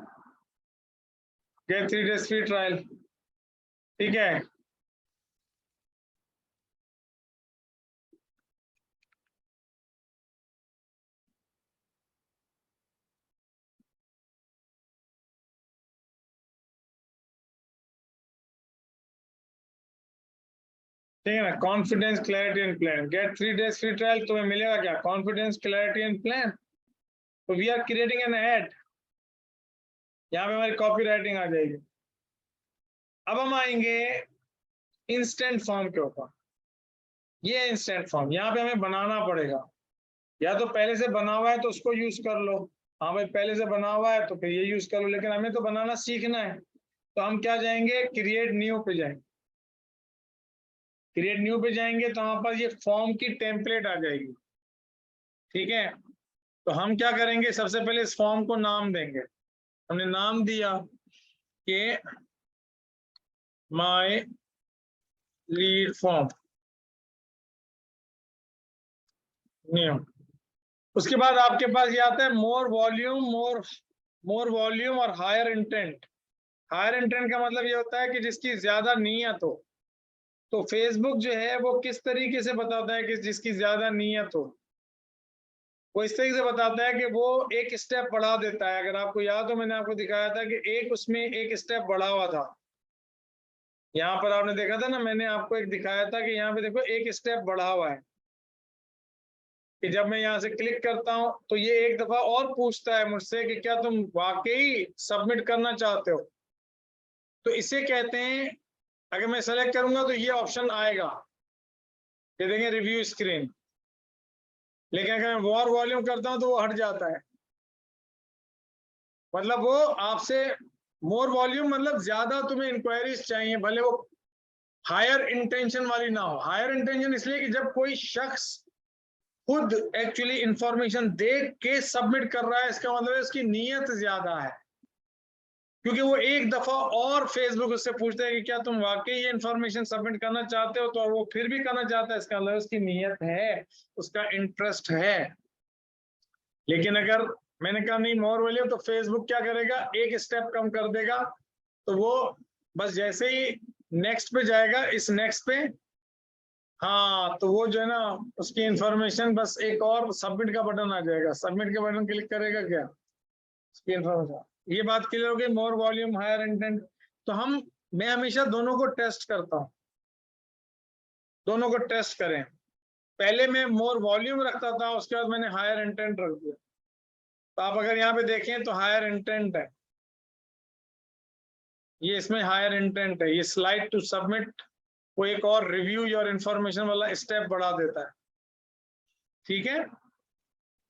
Speaker 1: गेट 3 days फ्री ट्रायल। ठीक है, ठीक है ना, confidence, clarity and plan, get 3 days free trial, तुम्हें मिलेगा क्या, कॉन्फिडेंस, क्लैरिटी एंड प्लान। तो we are creating an ad, यहाँ पे हमारी कॉपी राइटिंग आ जाएगी। अब हम आएंगे इंस्टेंट फॉर्म के ऊपर। ये इंस्टेंट फॉर्म, यहाँ पे हमें बनाना पड़ेगा। या तो पहले से बना हुआ है तो उसको यूज कर लो, हाँ भाई पहले से बना हुआ है तो फिर ये यूज कर लो, लेकिन हमें तो बनाना सीखना है। तो हम क्या जाएंगे, क्रिएट न्यू पे जाएंगे। क्रिएट न्यू पे जाएंगे तो हमारे पास ये फॉर्म की टेम्पलेट आ जाएगी। ठीक है, तो हम क्या करेंगे, सबसे पहले इस फॉर्म को नाम देंगे। हमने नाम दिया कि माय लीड फॉर्म न्यू। उसके बाद आपके पास ये आता है मोर वॉल्यूम, मोर वॉल्यूम और हायर इंटेंट। हायर इंटेंट का मतलब ये होता है कि जिसकी ज्यादा नीयत हो। तो फेसबुक जो है वो किस तरीके से बताता है कि जिसकी ज्यादा नीयत हो, वो इस तरीके से बताता है कि वो एक स्टेप बढ़ा देता है। अगर आपको याद हो, मैंने आपको दिखाया था कि एक उसमें एक स्टेप बढ़ा हुआ था। यहाँ पर आपने देखा था ना, मैंने आपको एक दिखाया था कि यहाँ पे देखो एक स्टेप बढ़ा हुआ है, कि जब मैं यहाँ से क्लिक करता हूँ तो ये एक दफा और पूछता है मुझसे कि क्या तुम वाकई सबमिट करना चाहते हो। तो इसे कहते हैं, अगर मैं सेलेक्ट करूंगा तो ये ऑप्शन आएगा, ये देखें रिव्यू स्क्रीन। लेकिन अगर मैं वॉर वॉल्यूम करता हूं तो वो हट जाता है। मतलब वो आपसे मोर वॉल्यूम मतलब ज्यादा तुम्हें इंक्वायरीज चाहिए, भले वो हायर इंटेंशन वाली ना हो। हायर इंटेंशन इसलिए कि जब कोई शख्स खुद एक्चुअली इंफॉर्मेशन देख के सबमिट कर रहा है, इसका मतलब है उसकी नीयत ज्यादा है। क्योंकि वो एक दफा और फेसबुक उससे पूछता है कि क्या तुम वाकई ये इंफॉर्मेशन सबमिट करना चाहते हो, तो वो फिर भी करना चाहता है, इसका मतलब उसकी नीयत है, उसका इंटरेस्ट है। लेकिन अगर मैंने कहा नहीं मोर वॉल्यूम, तो फेसबुक क्या करेगा, एक स्टेप कम कर देगा। तो वो बस जैसे ही नेक्स्ट पे जाएगा, इस नेक्स्ट पे, हाँ तो वो जो है ना उसकी इंफॉर्मेशन, बस एक और सबमिट का बटन आ जाएगा, सबमिट के बटन क्लिक करेगा, क्या उसकी इंफॉर्मेशन। ये बात क्लियर हो गई, मोर वॉल्यूम हायर इंटेंट। तो मैं हमेशा दोनों को टेस्ट करता हूँ, दोनों को टेस्ट करें। पहले मैं मोर वॉल्यूम रखता था, उसके बाद मैंने हायर इंटेंट रख दिया। तो आप अगर यहाँ पे देखें तो हायर इंटेंट है, ये इसमें हायर इंटेंट है। ये स्लाइड टू सबमिट वो एक और रिव्यू योर इंफॉर्मेशन वाला स्टेप बढ़ा देता है। ठीक है,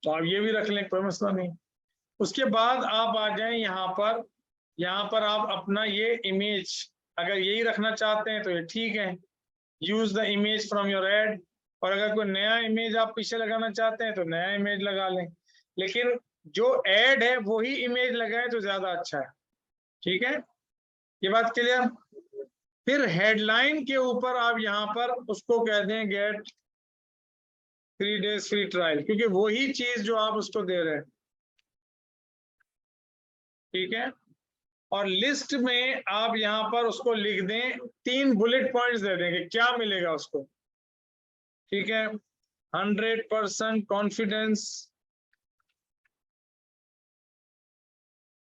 Speaker 1: तो आप ये भी रख लें, कोई मसला नहीं। उसके बाद आप आ जाएं यहाँ पर आप अपना ये इमेज अगर यही रखना चाहते हैं तो ये ठीक है, use the image from your add. और अगर कोई नया इमेज आप पीछे लगाना चाहते हैं तो नया इमेज लगा लें, लेकिन जो एड है वही इमेज लगाए तो ज्यादा अच्छा है। ठीक है, ये बात क्लियर। फिर हेडलाइन के ऊपर आप यहाँ पर उसको कह दें गेट 3 days फ्री ट्रायल, क्योंकि वही चीज जो आप उसको दे रहे हैं। ठीक है, और लिस्ट में आप यहाँ पर उसको लिख दें, 3 बुलेट पॉइंट्स दे दें कि क्या मिलेगा उसको। ठीक है, 100% कॉन्फिडेंस,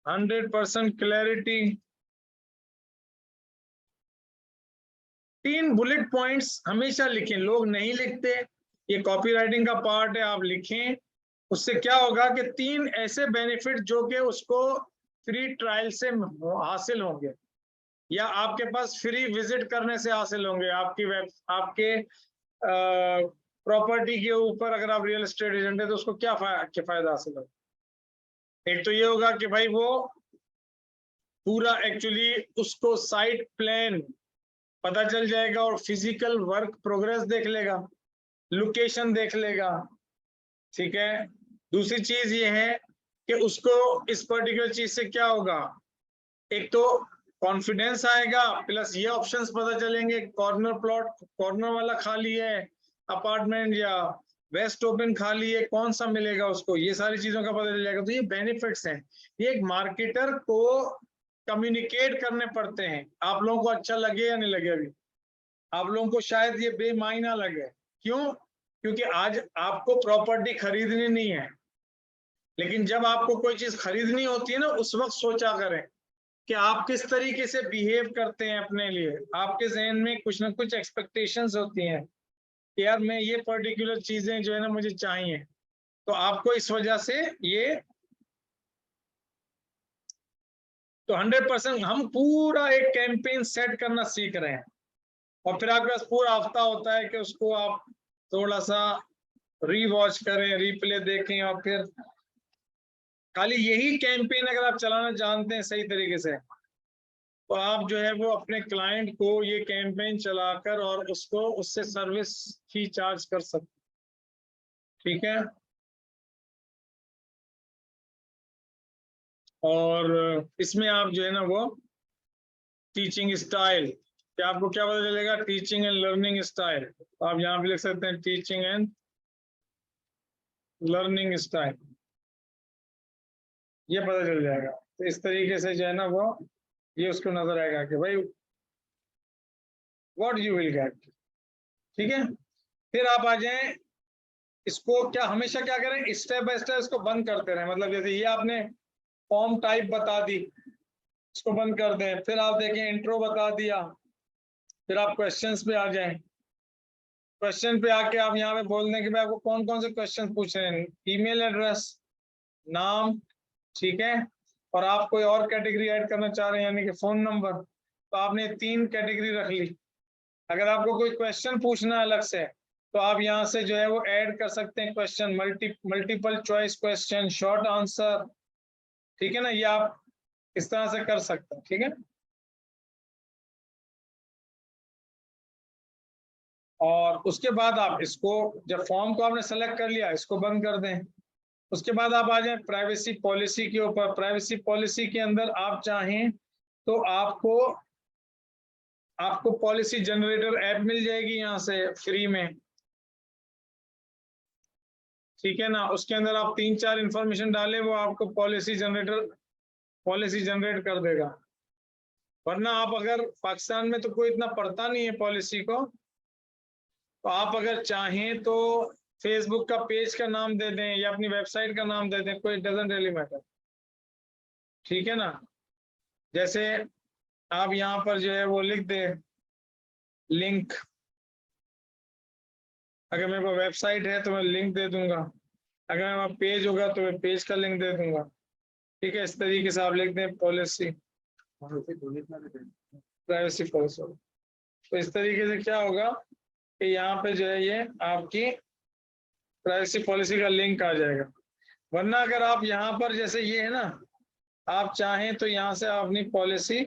Speaker 1: 100% क्लैरिटी। 3 बुलेट पॉइंट्स हमेशा लिखें, लोग नहीं लिखते, ये कॉपीराइटिंग का पार्ट है, आप लिखें। उससे क्या होगा कि 3 ऐसे बेनिफिट जो कि उसको फ्री ट्रायल से हासिल होंगे, या आपके पास फ्री विजिट करने से हासिल होंगे। आपके प्रॉपर्टी के ऊपर अगर आप रियल एस्टेट एजेंट है तो उसको क्या फायदा हासिल होगा। एक तो ये होगा कि भाई वो पूरा एक्चुअली उसको साइट प्लान पता चल जाएगा और फिजिकल वर्क प्रोग्रेस देख लेगा, लोकेशन देख लेगा। ठीक है, दूसरी चीज ये है कि उसको इस पर्टिकुलर चीज से क्या होगा, एक तो कॉन्फिडेंस आएगा, प्लस ये ऑप्शंस पता चलेंगे, कॉर्नर प्लॉट कॉर्नर वाला खाली है अपार्टमेंट, या वेस्ट ओपन खाली है, कौन सा मिलेगा उसको, ये सारी चीजों का पता चल जाएगा। तो ये बेनिफिट्स हैं, ये एक मार्केटर को कम्युनिकेट करने पड़ते हैं। आप लोगों को अच्छा लगे या नहीं लगे, अभी आप लोगों को शायद ये बेमायना लगे। क्यों? क्योंकि आज आपको प्रॉपर्टी खरीदनी नहीं है, लेकिन जब आपको कोई चीज खरीदनी होती है ना, उस वक्त सोचा करें कि आप किस तरीके से बिहेव करते हैं अपने लिए। आपके जहन में कुछ ना कुछ एक्सपेक्टेशंस होती हैं कि यार मैं ये पर्टिकुलर चीजें जो है ना मुझे चाहिए। तो आपको इस वजह से ये तो 100% हम पूरा एक कैंपेन सेट करना सीख रहे हैं, और फिर आपके पास पूरा हफ्ता होता है कि उसको आप थोड़ा सा रीवॉच करें, रिप्ले देखें, और फिर खाली यही कैंपेन अगर आप चलाना जानते हैं सही तरीके से, तो आप जो है वो अपने क्लाइंट को ये कैंपेन चलाकर और उसको उससे सर्विस फी चार्ज कर सकते, ठीक है। और इसमें आप जो है ना वो टीचिंग स्टाइल, क्या आपको क्या पता चलेगा, टीचिंग एंड लर्निंग स्टाइल, तो आप यहाँ पे लिख सकते हैं टीचिंग एंड लर्निंग स्टाइल, ये पता चल जाएगा। तो इस तरीके से जो है ना वो ये उसको नजर आएगा कि भाई व्हाट यू विल गेट, ठीक है। फिर आप आ जाएं, इसको क्या हमेशा क्या करें, स्टेप बाय स्टेप इसको बंद करते रहे, मतलब जैसे ये आपने फॉर्म टाइप बता दी, इसको बंद कर दें। फिर आप देखें इंट्रो बता दिया, फिर आप क्वेश्चंस पे आ जाएं। क्वेश्चन पे आके आप यहाँ पे बोल दें कि भाई आपको कौन कौन से क्वेश्चन पूछ रहे हैं, ईमेल एड्रेस, नाम, ठीक है, और आप कोई और कैटेगरी ऐड करना चाह रहे हैं यानी कि फोन नंबर, तो आपने 3 कैटेगरी रख ली। अगर आपको कोई क्वेश्चन पूछना है अलग से, तो आप यहाँ से जो है वो ऐड कर सकते हैं question, multiple choice question, short answer, ठीक है ना, ये आप इस तरह से कर सकते हैं, ठीक है। और उसके बाद आप इसको, जब फॉर्म को आपने सेलेक्ट कर लिया, इसको बंद कर दें। उसके बाद आप आ जाएं प्राइवेसी पॉलिसी के ऊपर। प्राइवेसी पॉलिसी के अंदर आप चाहें तो आपको आपको पॉलिसी जनरेटर ऐप मिल जाएगी यहाँ से फ्री में, ठीक है ना। उसके अंदर आप 3-4 इंफॉर्मेशन डालें, वो आपको पॉलिसी जनरेट कर देगा। वरना आप अगर पाकिस्तान में तो कोई इतना पढ़ता नहीं है पॉलिसी को, तो आप अगर चाहें तो फेसबुक का पेज का नाम दे दें या अपनी वेबसाइट का नाम दे दें, कोई डजंट रियली मैटर, ठीक है ना। जैसे आप यहाँ पर जो है वो लिख दे लिंक, अगर मेरे पास वेबसाइट है तो मैं लिंक दे दूंगा, अगर मेरे पास पेज होगा तो मैं पेज का लिंक दे दूंगा, ठीक है। इस तरीके से आप लिख दें पॉलिसी, प्राइवेसी पॉलिसी। तो इस तरीके से क्या होगा कि यहाँ पे जो है ये आपकी प्राइवेसी पॉलिसी का लिंक आ जाएगा। वरना अगर आप यहाँ पर जैसे ये है ना, आप चाहें तो यहाँ से आप अपनी पॉलिसी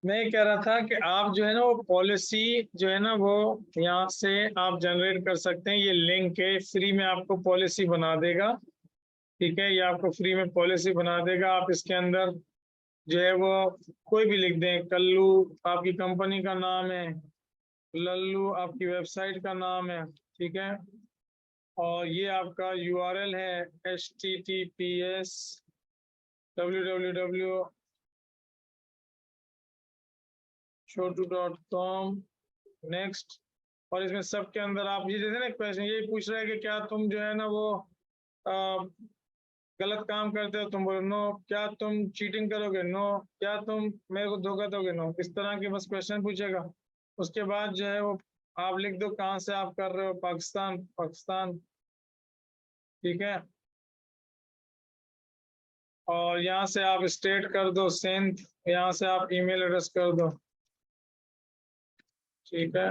Speaker 1: मैं ये कह रहा था कि आप जो है ना वो पॉलिसी जो है ना वो यहाँ से आप जनरेट कर सकते हैं। ये लिंक है, फ्री में आपको पॉलिसी बना देगा, ठीक है। ये आपको फ्री में पॉलिसी बना देगा। आप इसके अंदर जो है वो कोई भी लिख दें, कल्लू आपकी कंपनी का नाम है, लल्लू आपकी वेबसाइट का नाम है, ठीक है। और ये आपका यूआरएल है https www chotu.com, नेक्स्ट। और इसमें सबके अंदर आप ये जैसे ना क्वेश्चन यही पूछ रहा है कि क्या तुम जो है ना वो आ, गलत काम करते हो, तुम बोलो नो, क्या तुम चीटिंग करोगे, नो, क्या तुम मेरे को धोखा दोगे, नो, इस तरह के बस क्वेश्चन पूछेगा। उसके बाद जो है वो आप लिख दो कहाँ से आप कर रहे हो, पाकिस्तान, पाकिस्तान, ठीक है। और यहाँ से आप स्टेट कर दो सिंध, यहाँ से आप ईमेल एड्रेस कर दो, ठीक है।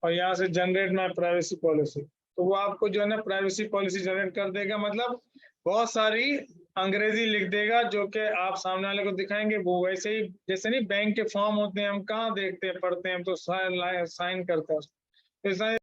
Speaker 1: और यहाँ से जनरेट माई प्राइवेसी पॉलिसी, तो वो आपको जो है ना प्राइवेसी पॉलिसी जनरेट कर देगा। मतलब बहुत सारी अंग्रेजी लिख देगा जो कि आप सामने वाले को दिखाएंगे, वो वैसे ही जैसे नहीं बैंक के फॉर्म होते हैं, हम कहाँ देखते हैं पढ़ते हैं, हम तो साइन करते हैं, तो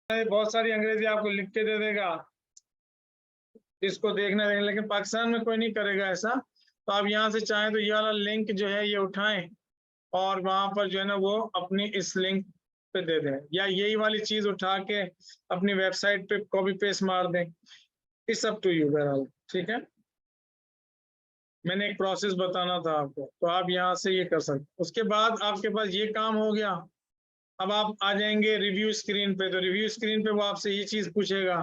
Speaker 1: बहुत सारी अंग्रेजी आपको लिख के दे देगा, इसको देखना देगा, लेकिन पाकिस्तान में कोई नहीं करेगा ऐसा। तो आप यहाँ से चाहें तो ये वाला लिंक जो है ये उठाएं और वहां पर जो है ना वो अपनी इस लिंक पे दे दें, या यही वाली चीज उठा के अपनी वेबसाइट पे कॉपी पेस्ट मार दें। इट्स अप टू यू बहरहाल, ठीक है। मैंने एक प्रोसेस बताना था आपको, तो आप यहाँ से ये कर सकते। उसके बाद आपके पास ये काम हो गया। अब आप आ जाएंगे रिव्यू स्क्रीन पे, तो रिव्यू स्क्रीन पे वो आपसे ये चीज पूछेगा,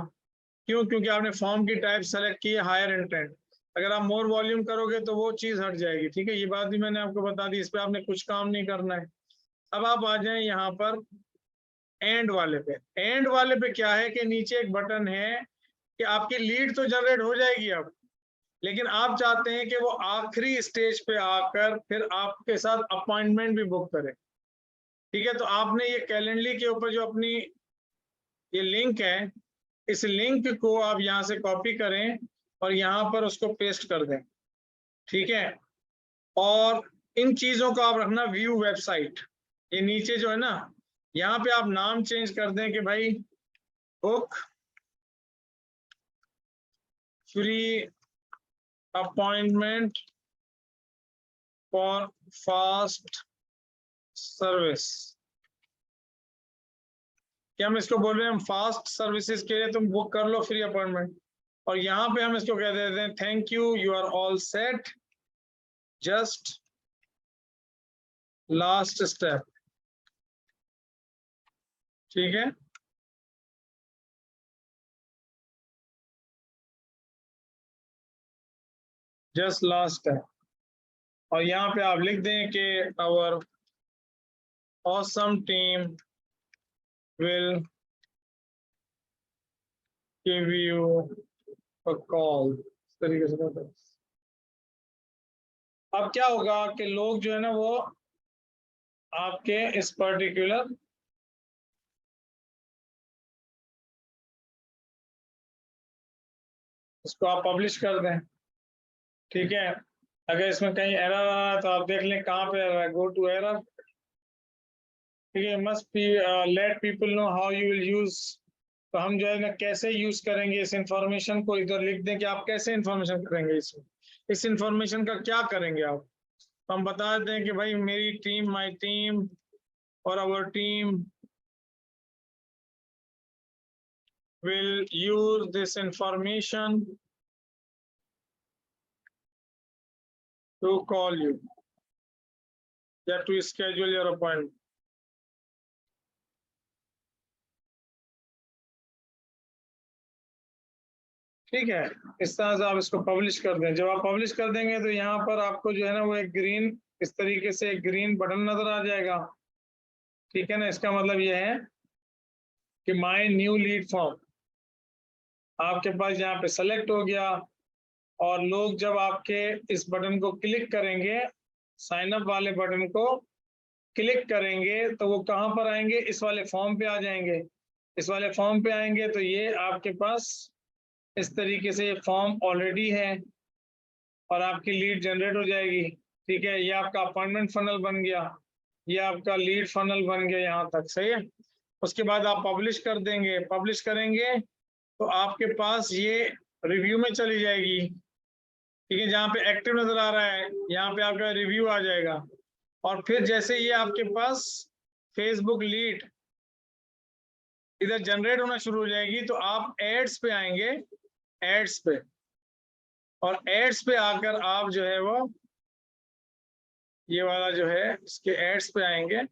Speaker 1: क्यों? क्योंकि आपने फॉर्म की टाइप सेलेक्ट की है हायर इंटेंट। अगर आप मोर वॉल्यूम करोगे तो वो चीज हट जाएगी, ठीक है। ये बात भी मैंने आपको बता दी, इस पे आपने कुछ काम नहीं करना है। अब आप आ जाएं यहाँ पर एंड वाले पे। एंड वाले पे क्या है कि नीचे एक बटन है कि आपकी लीड तो जनरेट हो जाएगी अब, लेकिन आप चाहते हैं कि वो आखिरी स्टेज पे आकर फिर आपके साथ अपॉइंटमेंट भी बुक करे, ठीक है। तो आपने ये कैलेंडली के ऊपर जो अपनी ये लिंक है, इस लिंक को आप यहाँ से कॉपी करें और यहाँ पर उसको पेस्ट कर दें, ठीक है। और इन चीजों को आप रखना व्यू वेबसाइट। ये नीचे जो है ना, यहाँ पे आप नाम चेंज कर दें कि भाई book free appointment for fast service. क्या हम इसको बोल रहे हैं, हम फास्ट सर्विसेज के लिए तुम बुक कर लो फ्री अपॉइंटमेंट। और यहाँ पे हम इसको कह देते हैं thank you, you are all set, just last step, ठीक है। जस्ट लास्ट स्टेप, और यहाँ पे आप लिख दें कि our awesome team will give you a call, इस तरीके से कहते हैं। अब क्या होगा कि लोग जो है ना वो आपके इस पर्टिकुलर इसको आप पब्लिश कर दें, ठीक है। अगर इसमें कहीं एरर आ रहा है तो आप देख लें कहाँ पे एरर है, गो टू एरर, ठीक है। Must be let people know how you will use. तो हम जो है ना कैसे यूज करेंगे इस इंफॉर्मेशन को, इधर लिख दें कि आप कैसे इंफॉर्मेशन करेंगे इसमें, इस इंफॉर्मेशन का क्या करेंगे आप। तो हम बता देते हैं कि भाई मेरी टीम, माय टीम और our team will use this information to call you या to schedule your appointment, ठीक है। इस तरह से आप इसको पब्लिश कर दें। जब आप पब्लिश कर देंगे तो यहाँ पर आपको जो है ना वो एक ग्रीन, इस तरीके से एक ग्रीन बटन नजर आ जाएगा, ठीक है ना। इसका मतलब ये है कि माय न्यू लीड फॉर्म आपके पास यहाँ पे सेलेक्ट हो गया। और लोग जब आपके इस बटन को क्लिक करेंगे, साइन अप वाले बटन को क्लिक करेंगे, तो वो कहाँ पर आएंगे, इस वाले फॉर्म पे आ जाएंगे। इस वाले फॉर्म पे आएंगे तो ये आपके पास इस तरीके से फॉर्म ऑलरेडी है और आपकी लीड जनरेट हो जाएगी, ठीक है। ये आपका अपॉइंटमेंट फनल बन गया, ये आपका लीड फनल बन गया यहाँ तक, सही है। उसके बाद आप पब्लिश कर देंगे, पब्लिश करेंगे तो आपके पास ये रिव्यू में चली जाएगी, ठीक है। जहाँ पे एक्टिव नजर आ रहा है यहाँ पे आपका रिव्यू आ जाएगा। और फिर जैसे ये आपके पास फेसबुक लीड इधर जनरेट होना शुरू हो जाएगी तो आप एड्स पे आएंगे, एड्स पे, और एड्स पे आकर आप जो है वो ये वाला जो है इसके एड्स पे आएंगे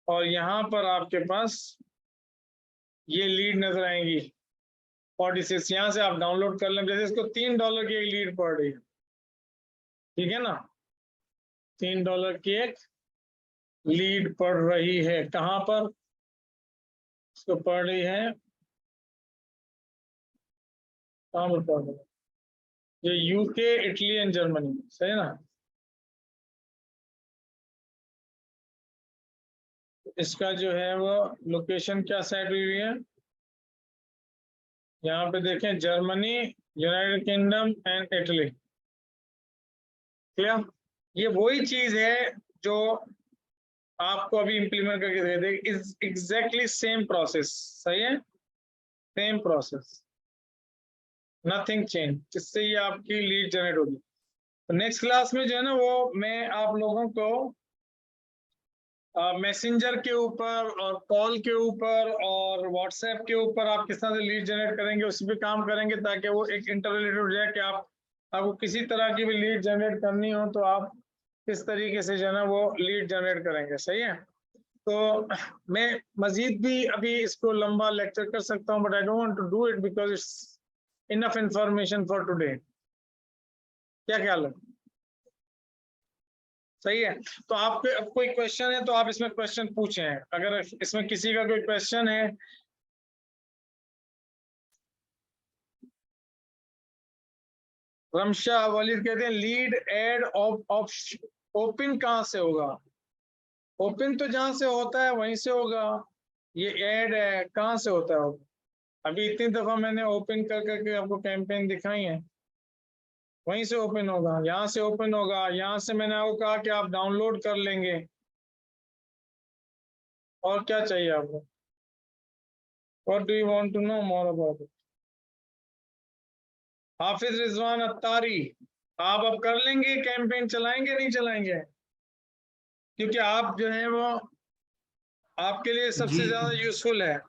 Speaker 1: और यहाँ पर आपके पास ये लीड नजर आएंगी 46। यहाँ से आप डाउनलोड कर लें, जैसे इसको $3 की एक लीड पड़ रही है, ठीक है ना। $3 की एक लीड पड़ रही है, कहाँ पर इसको पड़ रही है, कहाँ पर पड़ रही है, ये यूके, इटली एंड जर्मनी, सही ना। इसका जो है वो लोकेशन क्या सेट हुई है, यहाँ पे देखें, Germany, United kingdom and Italy, clear. ये वही चीज है जो आपको अभी इम्प्लीमेंट करके दे दे, इज एग्जैक्टली सेम प्रोसेस, सही है, सेम प्रोसेस, नथिंग चेंज, इससे ये आपकी लीड जनरेट होगी। तो नेक्स्ट क्लास में जो है ना वो मैं आप लोगों को मैसेंजर के ऊपर और कॉल के ऊपर और व्हाट्सएप के ऊपर आप किस तरह से लीड जनरेट करेंगे उसी पे काम करेंगे, ताकि वो एक इंटररिलेटेड हो जाए कि आपको किसी तरह की भी लीड जनरेट करनी हो तो आप किस तरीके से जो है ना वो लीड जनरेट करेंगे, सही है। तो मैं मजीद भी अभी इसको लंबा लेक्चर कर सकता हूँ, but I don't want to do it because it's enough information for today. क्या ख्याल है, सही है। तो आपके अब कोई क्वेश्चन है तो आप इसमें क्वेश्चन पूछें, अगर इसमें किसी का कोई क्वेश्चन है। रमशा वलीद कहते हैं लीड एड ओपन कहाँ से होगा? ओपन तो जहां से होता है वहीं से होगा, ये ऐड है कहाँ से होता है? अभी इतनी दफा मैंने ओपन कर करके आपको कैंपेन दिखाई है, वहीं से ओपन होगा, यहाँ से ओपन होगा, यहाँ से मैंने आपको कहा कि आप डाउनलोड कर लेंगे। और क्या चाहिए आपको? What do you want to know more about it? हाफिज रिजवान अत्तारी, आप अब कर लेंगे कैंपेन, चलाएंगे नहीं चलाएंगे? क्योंकि आप जो है वो आपके लिए सबसे
Speaker 2: जी
Speaker 1: ज्यादा यूजफुल है।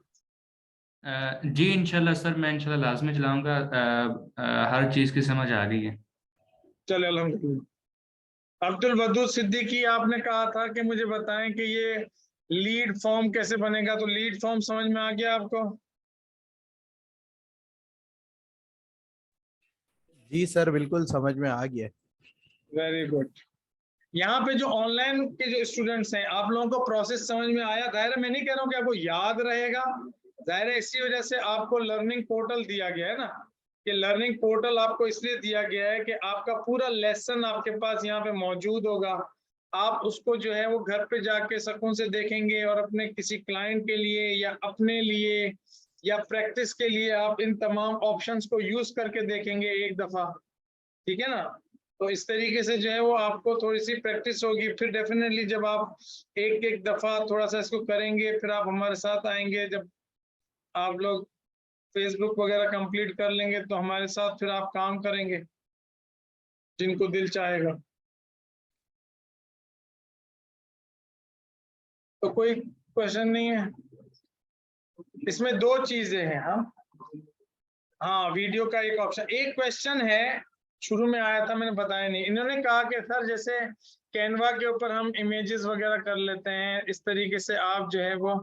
Speaker 2: जी इंशाल्लाह सर, मैं इंशाल्लाह लाजमी चलाऊंगा। हर चीज़ की समझ आ गई है।
Speaker 1: चले अल्हम्दुलिल्लाह। अब्दुल वदूद सिद्दीकी, आपने कहा था कि मुझे बताएं कि ये लीड फॉर्म कैसे बनेगा, तो लीड फॉर्म समझ में आ गया आपको?
Speaker 3: जी सर, बिल्कुल समझ में आ गया।
Speaker 1: Very good. यहाँ पे जो ऑनलाइन के जो स्टूडेंट्स हैं, आप लोगों को प्रोसेस समझ में आया? जाहिर है मैं नहीं कह रहा हूँ कि आपको याद रहेगा, जाहिर है इसी वजह से आपको लर्निंग पोर्टल दिया गया है ना, कि लर्निंग पोर्टल आपको इसलिए दिया गया है कि आपका पूरा लेसन आपके पास यहाँ पे मौजूद होगा। आप उसको जो है वो घर पे जाके सुकून से देखेंगे और अपने किसी क्लाइंट के लिए या अपने लिए या प्रैक्टिस के लिए आप इन तमाम ऑप्शंस को यूज करके देखेंगे एक दफा, ठीक है ना। तो इस तरीके से जो है वो आपको थोड़ी सी प्रैक्टिस होगी, फिर डेफिनेटली जब आप एक एक दफा थोड़ा सा इसको करेंगे फिर आप हमारे साथ आएंगे, जब आप लोग फेसबुक वगैरह कंप्लीट कर लेंगे तो हमारे साथ फिर आप काम करेंगे जिनको दिल चाहेगा। तो कोई क्वेश्चन नहीं है? इसमें दो चीजें हैं। हाँ वीडियो का एक ऑप्शन, एक क्वेश्चन है शुरू में आया था मैंने बताया नहीं। इन्होंने कहा कि सर जैसे कैनवा के ऊपर हम इमेजेस वगैरह कर लेते हैं, इस तरीके से आप जो है वो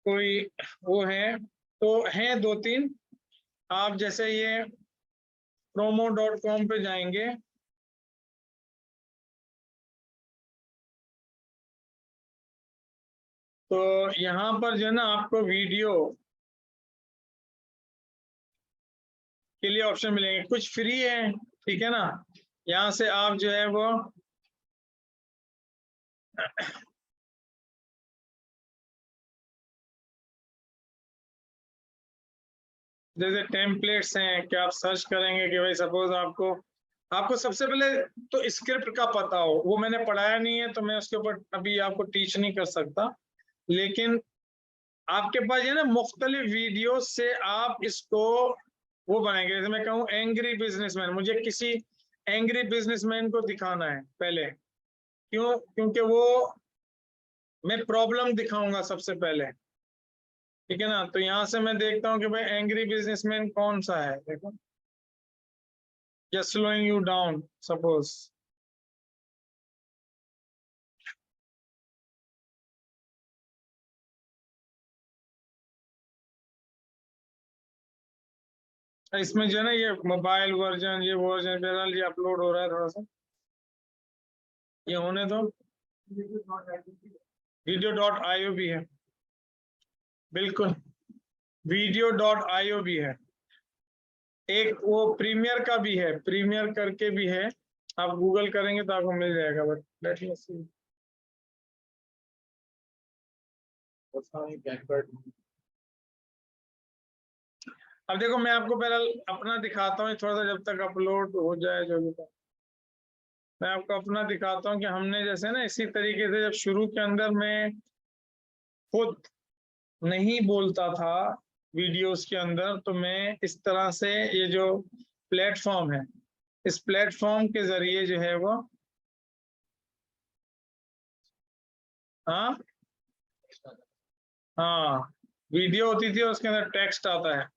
Speaker 1: कोई वो है, तो हैं दो तीन। आप जैसे ये promo.com पे जाएंगे, तो यहाँ पर जो है ना आपको वीडियो के लिए ऑप्शन मिलेंगे, कुछ फ्री है, ठीक है ना। यहाँ से आप जो है वो जैसे टेम्पलेट्स हैं कि आप सर्च करेंगे कि भाई सपोज आपको सबसे पहले तो स्क्रिप्ट का पता हो, वो मैंने पढ़ाया नहीं है तो मैं उसके ऊपर अभी आपको टीच नहीं कर सकता, लेकिन आपके पास है ना मुख्तलिफ वीडियो से आप इसको वो बनाएंगे। जैसे मैं कहूँ एंग्री बिजनेसमैन, मुझे किसी एंग्री बिजनेसमैन को दिखाना है पहले, क्यों? क्योंकि वो मैं प्रॉब्लम दिखाऊंगा सबसे पहले, ठीक है ना। तो यहाँ से मैं देखता हूँ कि भाई एंग्री बिजनेसमैन कौन सा है, देखो just slowing you down suppose, इसमें जो है ना ये मोबाइल वर्जन, ये वर्जन बहरहाल ये अपलोड हो रहा है, थोड़ा सा ये होने दो। वीडियो.io भी है, बिल्कुल वीडियो.io भी है, एक वो प्रीमियर का भी है, प्रीमियर करके भी है, आप गूगल करेंगे तो आपको मिल जाएगा। बट लेट मी सी, अब देखो मैं आपको पहले अपना दिखाता हूँ थोड़ा सा, जब तक अपलोड हो जाए जो भी। मैं आपको अपना दिखाता हूँ कि हमने जैसे ना इसी तरीके से जब शुरू के अंदर मैं खुद नहीं बोलता था वीडियोस के अंदर, तो मैं इस तरह से ये जो प्लेटफॉर्म है, इस प्लेटफॉर्म के जरिए जो है वो हाँ हाँ वीडियो होती थी और उसके अंदर टेक्स्ट आता है।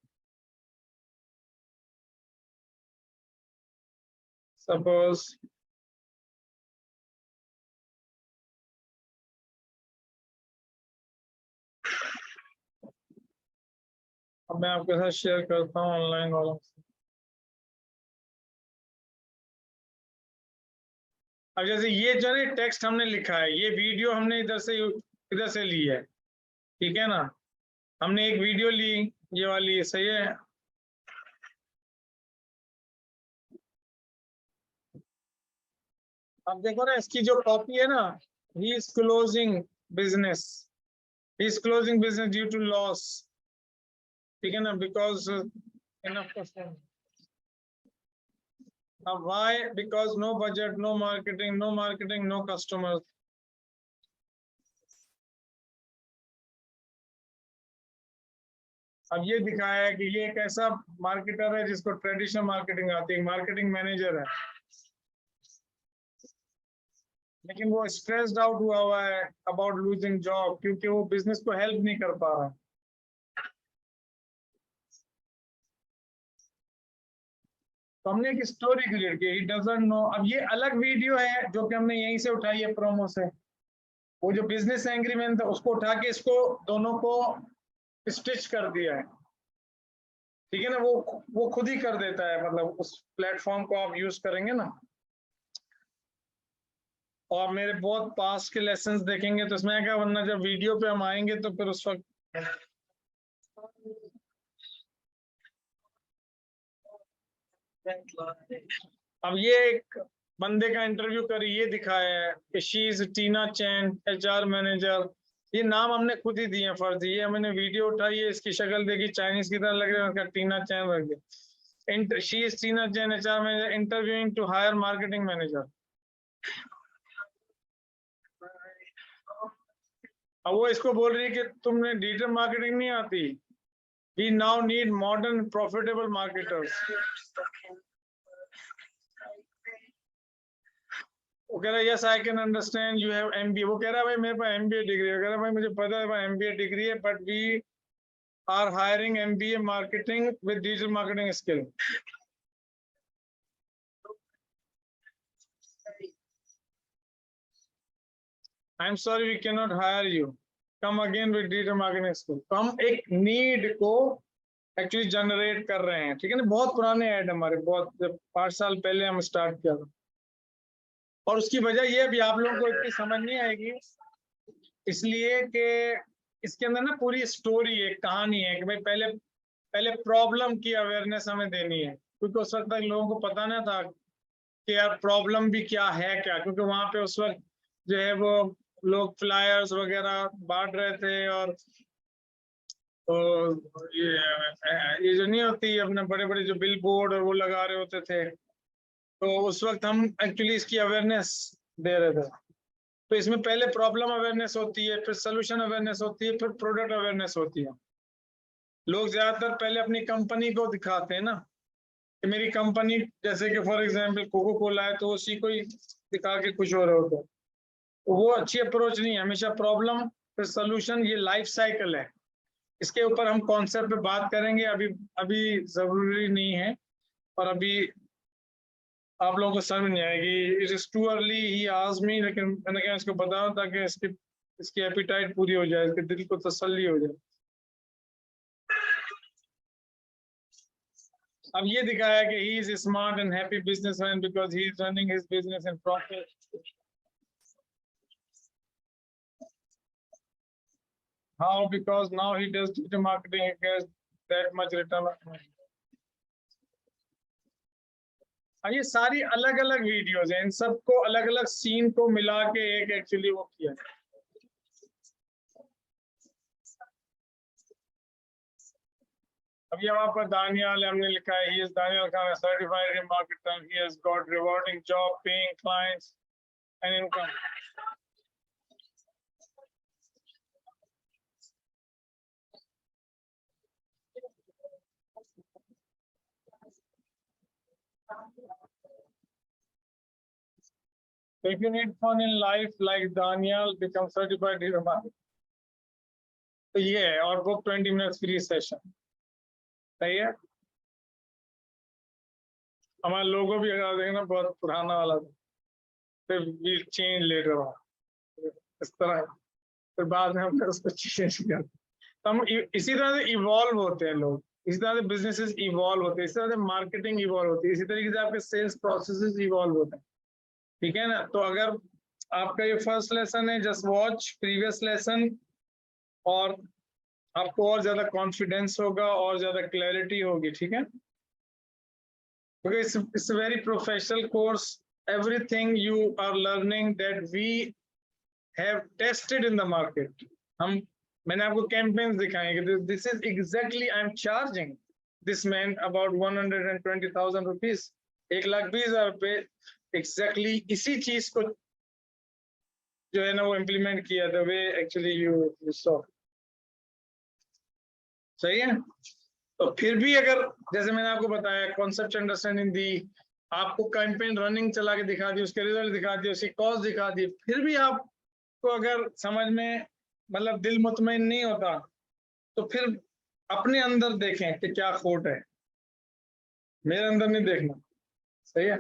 Speaker 1: सपोज अब मैं आपके साथ शेयर करता हूँ ऑनलाइन वालों से। अब जैसे ये जो है टेक्स्ट हमने लिखा है, ये वीडियो हमने इधर से ली है, ठीक है ना। हमने एक वीडियो ली, ये वाली, सही है। अब देखो ना, इसकी जो कॉपी है ना, he is closing business, he is closing business due to loss, ठीक है ना, बिकॉज इनफ कस्टमर। अब why? Because no budget, no marketing, no marketing, no customer. अब ये दिखाया है कि ये एक ऐसा मार्केटर है जिसको ट्रेडिशनल मार्केटिंग आती है, मार्केटिंग मैनेजर है, लेकिन वो स्ट्रेस्ड आउट हुआ है अबाउट लूजिंग जॉब, क्योंकि वो बिजनेस को हेल्प नहीं कर पा रहा है। तो हमने एक स्टोरी क्रिएट की, ही डजंट नो। अब ये अलग वीडियो है जो कि हमने यहीं से उठाई है, प्रोमो से। वो जो बिजनेस एंग्री मैन था उसको उठा के इसको दोनों को स्टिच कर दिया है, ठीक है ना। वो खुद ही कर देता है, मतलब उस प्लेटफॉर्म को आप यूज करेंगे ना, और मेरे बहुत पास के लेसन्स देखेंगे तो इसमें क्या, वरना जब वीडियो पे हम आएंगे तो फिर उस वक्त अब ये एक बंदे का इंटरव्यू करी, ये दिखाया है कि she is Tina Chan, HR manager. ये नाम हमने खुद ही दिए फर्जी, ये मैंने वीडियो उठाई है, इसकी शक्ल देखी चाइनीज की तरह लग रही है, उसका टीना चैन रख दिया। She is Tina Chan, HR manager, interviewing to hire marketing manager. अब वो इसको बोल रही है कि तुमने डिजिटल मार्केटिंग नहीं आती, we now need modern profitable marketers। वो कह रहा है yes I can understand you have MBA. वो कह रहा है भाई मेरे पास एमबीए डिग्री है। कह रहा है भाई मुझे पता है भाई एमबीए डिग्री है, but we are hiring MBA marketing with digital marketing skill. I am sorry we can not hire you, come again with digital marketing skill. तो हम एक नीड को एक्चुअली जनरेट कर रहे हैं, ठीक है ना। बहुत पुराने ऐड हमारे, बहुत 5 साल पहले हम स्टार्ट किया था, और उसकी वजह ये अभी आप लोगों को इतनी समझ नहीं आएगी, इसलिए कि इसके अंदर ना पूरी स्टोरी है, कहानी है कि भाई पहले पहले प्रॉब्लम की अवेयरनेस हमें देनी है, क्योंकि उस वक्त तक लोगों को पता ना था कि यार प्रॉब्लम भी क्या है क्या, क्योंकि वहां पे उस वक्त जो है वो लोग फ्लायर्स वगैरह बांट रहे थे, और तो ये जो नहीं होती अपने बड़े बड़े जो बिल बोर्ड और वो लगा रहे होते थे, तो उस वक्त हम एक्चुअली इसकी अवेयरनेस दे रहे थे। तो इसमें पहले प्रॉब्लम अवेयरनेस होती है, फिर सोल्यूशन अवेयरनेस होती है, फिर प्रोडक्ट अवेयरनेस होती है। लोग ज्यादातर पहले अपनी कंपनी को दिखाते हैं ना कि मेरी कंपनी, जैसे कि फॉर एग्जांपल कोको कोला है तो उसी को ही दिखा के खुश हो रहे होते हैं। तो वो अच्छी अप्रोच नहीं है, हमेशा प्रॉब्लम फिर सोल्यूशन, ये लाइफ साइकिल है। इसके ऊपर हम कॉन्सेप्ट पे बात करेंगे, अभी अभी जरूरी नहीं है, और अभी आप लोगों को समझ नहीं आएगी। It is too early he asked me, लेकिन मैंने कहा इसको बताओ ताकि इसकी एपिटाइट पूरी हो जाए, इसके दिल को तसल्ली हो जाए। अब ये दिखाया कि he is smart and happy businessman because he is running his business in profit. How? Because now he does digital marketing, he gets that much return on money। ये सारी अलग अलग वीडियोस हैं, इन सबको अलग अलग सीन को मिला के एक एक्चुअली वो किया है। अब ये वहां पर दानियाल हमने लिखा है, he is Daniel Khan, a certified marketer. He has got rewarding job, paying clients and income. If you need fun in life like Daniel, become certified digital marketer. तो ये है, और बुक 20 minutes फ्री सेशन, सही है। हमारा लोगो भी अगर देखना बहुत पुराना वाला था, फिर वी चेंज लेटर इस तरह, फिर बाद में हम उसको चेंज करते। तो हम इसी तरह से इवॉल्व होते हैं लोग, इसी तरह से बिजनेसेस इवॉल्व होते हैं, इसी तरह से मार्केटिंग इवॉल्व होती है, इसी तरीके से आपके सेल्स प्रोसेसेस इवॉल्व होते हैं, ठीक है ना। तो अगर आपका ये फर्स्ट लेसन है, जस्ट वॉच प्रीवियस लेसन, और आपको और ज्यादा कॉन्फिडेंस होगा और ज्यादा क्लैरिटी होगी, ठीक है। Because it's a very professional course. Everything you are learning that we have tested in the market. मैंने आपको campaigns दिखाए कि this is exactly I'm charging this man about 120,000 rupees, 1,20,000 रुपए, exactly इसी चीज को जो है ना वो implement किया, the way actually you saw. सही है। तो फिर भी अगर जैसे मैंने आपको बताया कॉन्सेप्ट अंडरस्टैंडिंग दी, आपको कैंपेन रनिंग चला के दिखा दी, उसके रिजल्ट दिखा दिए, उसकी कॉस्ट दिखा दी, फिर भी आपको अगर समझ में मतलब दिल मुतमईन नहीं होता, तो फिर अपने अंदर देखें कि क्या खोट है, मेरे अंदर नहीं देखना, सही है।